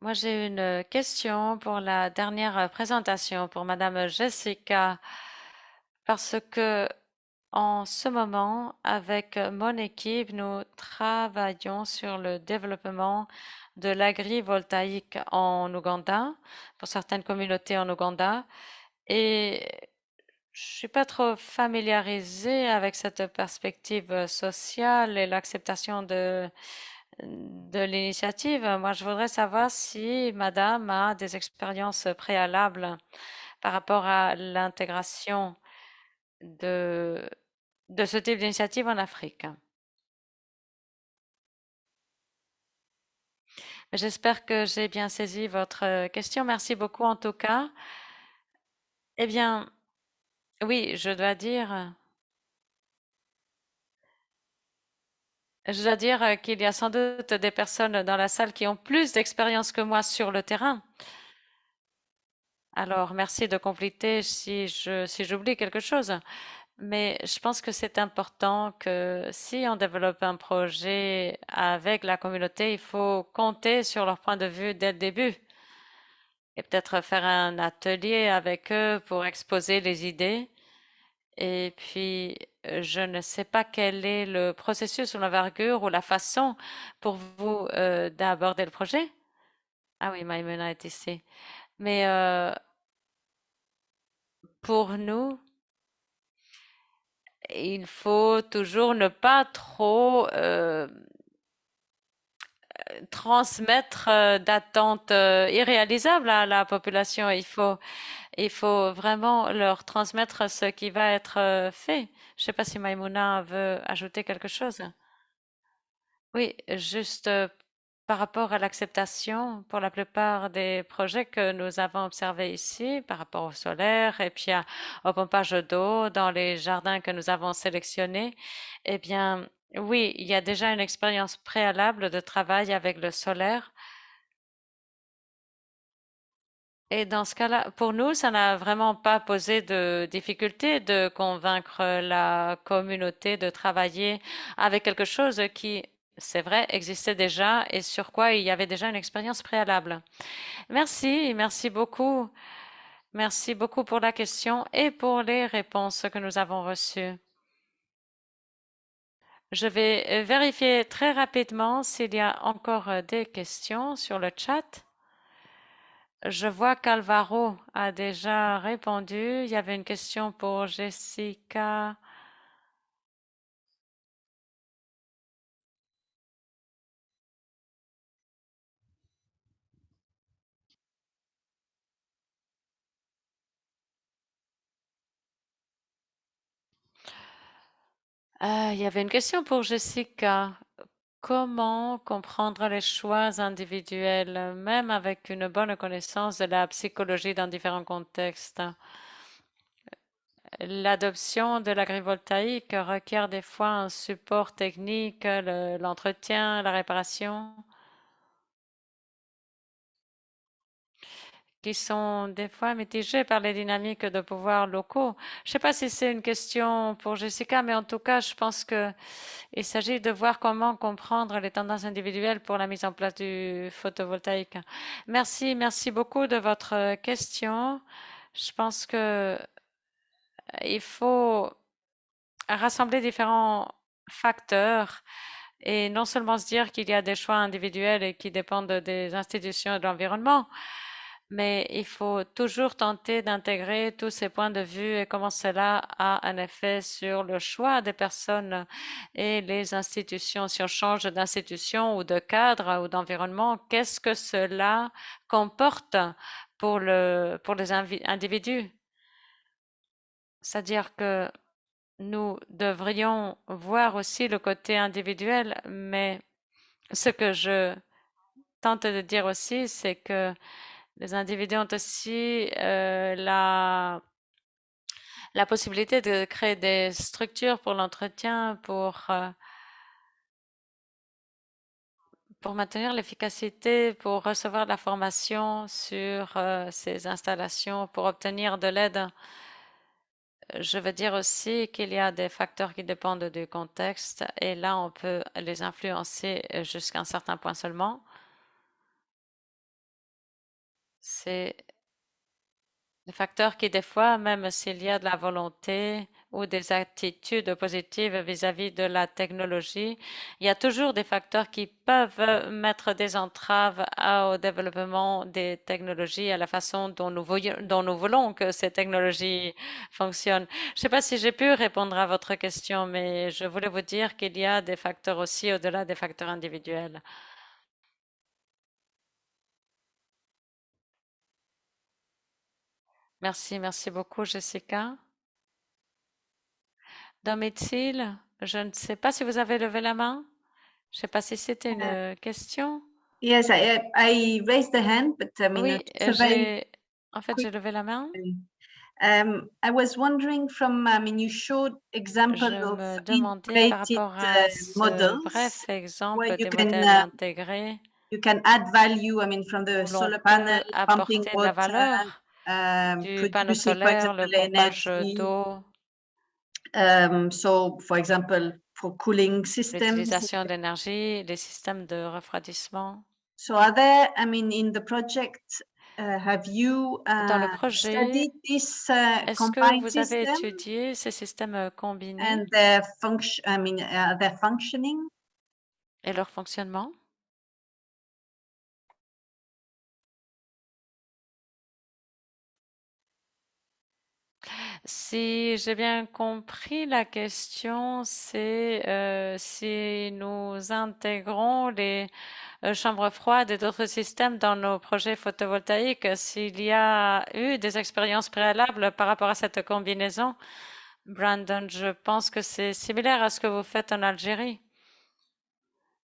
Moi, j'ai une question pour la dernière présentation pour Madame Jessica, parce que en ce moment, avec mon équipe, nous travaillons sur le développement de l'agrivoltaïque en Ouganda, pour certaines communautés en Ouganda. Et je suis pas trop familiarisée avec cette perspective sociale et l'acceptation de l'initiative. Moi, je voudrais savoir si Madame a des expériences préalables par rapport à l'intégration de, de ce type d'initiative en Afrique. J'espère que j'ai bien saisi votre question. Merci beaucoup en tout cas. Eh bien, oui, je dois dire qu'il y a sans doute des personnes dans la salle qui ont plus d'expérience que moi sur le terrain. Alors, merci de compléter si j'oublie quelque chose. Mais je pense que c'est important que si on développe un projet avec la communauté, il faut compter sur leur point de vue dès le début et peut-être faire un atelier avec eux pour exposer les idées. Et puis, je ne sais pas quel est le processus ou l'envergure ou la façon pour vous d'aborder le projet. Ah oui, Maïmuna est ici. Mais pour nous, il faut toujours ne pas trop transmettre d'attentes irréalisables à la population. Il faut vraiment leur transmettre ce qui va être fait. Je ne sais pas si Maïmouna veut ajouter quelque chose. Oui, juste par rapport à l'acceptation pour la plupart des projets que nous avons observés ici, par rapport au solaire et puis au pompage d'eau dans les jardins que nous avons sélectionnés, eh bien, oui, il y a déjà une expérience préalable de travail avec le solaire. Et dans ce cas-là, pour nous, ça n'a vraiment pas posé de difficulté de convaincre la communauté de travailler avec quelque chose qui, c'est vrai, existait déjà et sur quoi il y avait déjà une expérience préalable. Merci, merci beaucoup. Merci beaucoup pour la question et pour les réponses que nous avons reçues. Je vais vérifier très rapidement s'il y a encore des questions sur le chat. Je vois qu'Alvaro a déjà répondu. Il y avait une question pour Jessica. Il y avait une question pour Jessica. Comment comprendre les choix individuels, même avec une bonne connaissance de la psychologie dans différents contextes? L'adoption de l'agrivoltaïque requiert des fois un support technique, l'entretien, la réparation, qui sont des fois mitigés par les dynamiques de pouvoir locaux. Je ne sais pas si c'est une question pour Jessica, mais en tout cas, je pense que il s'agit de voir comment comprendre les tendances individuelles pour la mise en place du photovoltaïque. Merci, merci beaucoup de votre question. Je pense que il faut rassembler différents facteurs et non seulement se dire qu'il y a des choix individuels et qui dépendent des institutions et de l'environnement, mais il faut toujours tenter d'intégrer tous ces points de vue et comment cela a un effet sur le choix des personnes et les institutions. Si on change d'institution ou de cadre ou d'environnement, qu'est-ce que cela comporte pour les individus? C'est-à-dire que nous devrions voir aussi le côté individuel, mais ce que je tente de dire aussi, c'est que les individus ont aussi la possibilité de créer des structures pour l'entretien, pour maintenir l'efficacité, pour recevoir de la formation sur ces installations, pour obtenir de l'aide. Je veux dire aussi qu'il y a des facteurs qui dépendent du contexte et là, on peut les influencer jusqu'à un certain point seulement. C'est des facteurs qui, des fois, même s'il y a de la volonté ou des attitudes positives vis-à-vis de la technologie, il y a toujours des facteurs qui peuvent mettre des entraves au développement des technologies, à la façon dont nous voulons que ces technologies fonctionnent. Je ne sais pas si j'ai pu répondre à votre question, mais je voulais vous dire qu'il y a des facteurs aussi au-delà des facteurs individuels. Merci, merci beaucoup, Jessica. Domitil, je ne sais pas si vous avez levé la main. Je ne sais pas si c'était une question. Yes, I raised the hand, but I mean, Oui, it's a very en fait, quick. j'ai levé la main. I was wondering from, I mean, you showed example Je of me demandais par integrated rapport à ce models bref where exemple des modèles intégrés you can add value, I mean, from the où l'on solar panel, peut pumping apporter de la water, valeur du panneau producing, for solaire, le example, pompage energy. d'eau, So, for example, for cooling systems. l'utilisation d'énergie, les systèmes de refroidissement. So, are there, I mean, in the project, have you Dans le projet, studied this est-ce que combined vous avez system étudié ces systèmes combinés and their function? I mean, their functioning? et leur fonctionnement? Si j'ai bien compris, la question, c'est si nous intégrons les chambres froides et d'autres systèmes dans nos projets photovoltaïques, s'il y a eu des expériences préalables par rapport à cette combinaison. Brandon, je pense que c'est similaire à ce que vous faites en Algérie.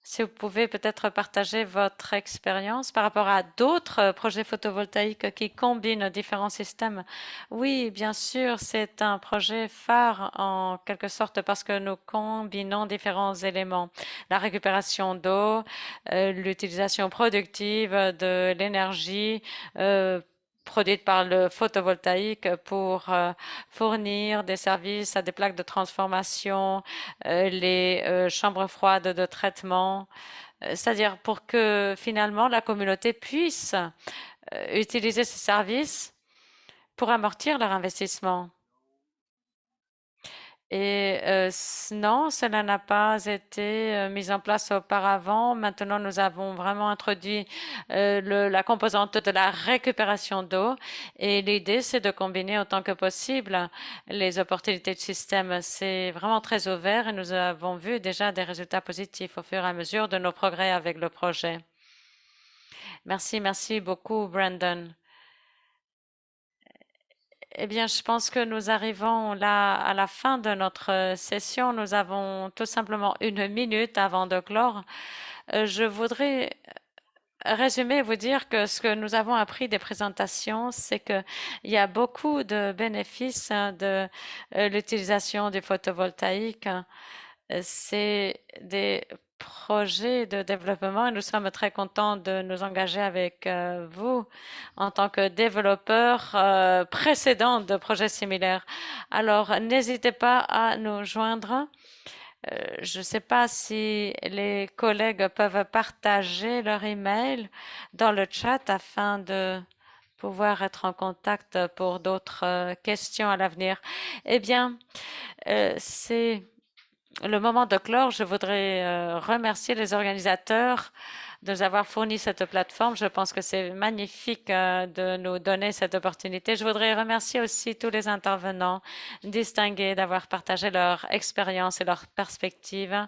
Si vous pouvez peut-être partager votre expérience par rapport à d'autres projets photovoltaïques qui combinent différents systèmes. Oui, bien sûr, c'est un projet phare en quelque sorte parce que nous combinons différents éléments. La récupération d'eau, l'utilisation productive de l'énergie, produite par le photovoltaïque pour fournir des services à des plaques de transformation, les chambres froides de traitement, c'est-à-dire pour que finalement la communauté puisse utiliser ces services pour amortir leur investissement. Et non, cela n'a pas été mis en place auparavant. Maintenant, nous avons vraiment introduit la composante de la récupération d'eau. Et l'idée, c'est de combiner autant que possible les opportunités de système. C'est vraiment très ouvert et nous avons vu déjà des résultats positifs au fur et à mesure de nos progrès avec le projet. Merci, merci beaucoup, Brandon. Eh bien, je pense que nous arrivons là à la fin de notre session. Nous avons tout simplement une minute avant de clore. Je voudrais résumer et vous dire que ce que nous avons appris des présentations, c'est qu'il y a beaucoup de bénéfices de l'utilisation du photovoltaïque. C'est des projets de développement et nous sommes très contents de nous engager avec vous en tant que développeurs précédents de projets similaires. Alors, n'hésitez pas à nous joindre. Je ne sais pas si les collègues peuvent partager leur email dans le chat afin de pouvoir être en contact pour d'autres questions à l'avenir. Eh bien, c'est le moment de clore. Je voudrais remercier les organisateurs de nous avoir fourni cette plateforme. Je pense que c'est magnifique de nous donner cette opportunité. Je voudrais remercier aussi tous les intervenants distingués d'avoir partagé leur expérience et leurs perspectives.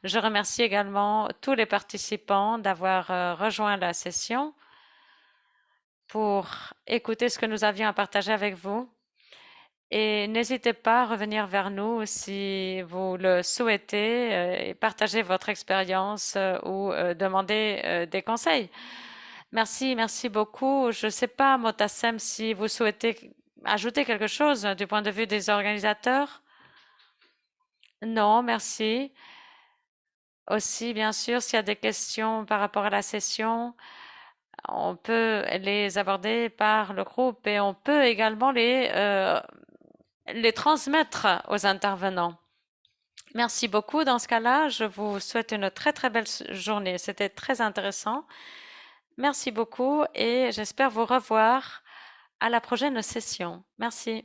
Je remercie également tous les participants d'avoir rejoint la session pour écouter ce que nous avions à partager avec vous. Et n'hésitez pas à revenir vers nous si vous le souhaitez et partager votre expérience ou demander des conseils. Merci, merci beaucoup. Je ne sais pas, Motassem, si vous souhaitez ajouter quelque chose du point de vue des organisateurs? Non, merci. Aussi, bien sûr, s'il y a des questions par rapport à la session, on peut les aborder par le groupe et on peut également les transmettre aux intervenants. Merci beaucoup. Dans ce cas-là, je vous souhaite une très très belle journée. C'était très intéressant. Merci beaucoup et j'espère vous revoir à la prochaine session. Merci.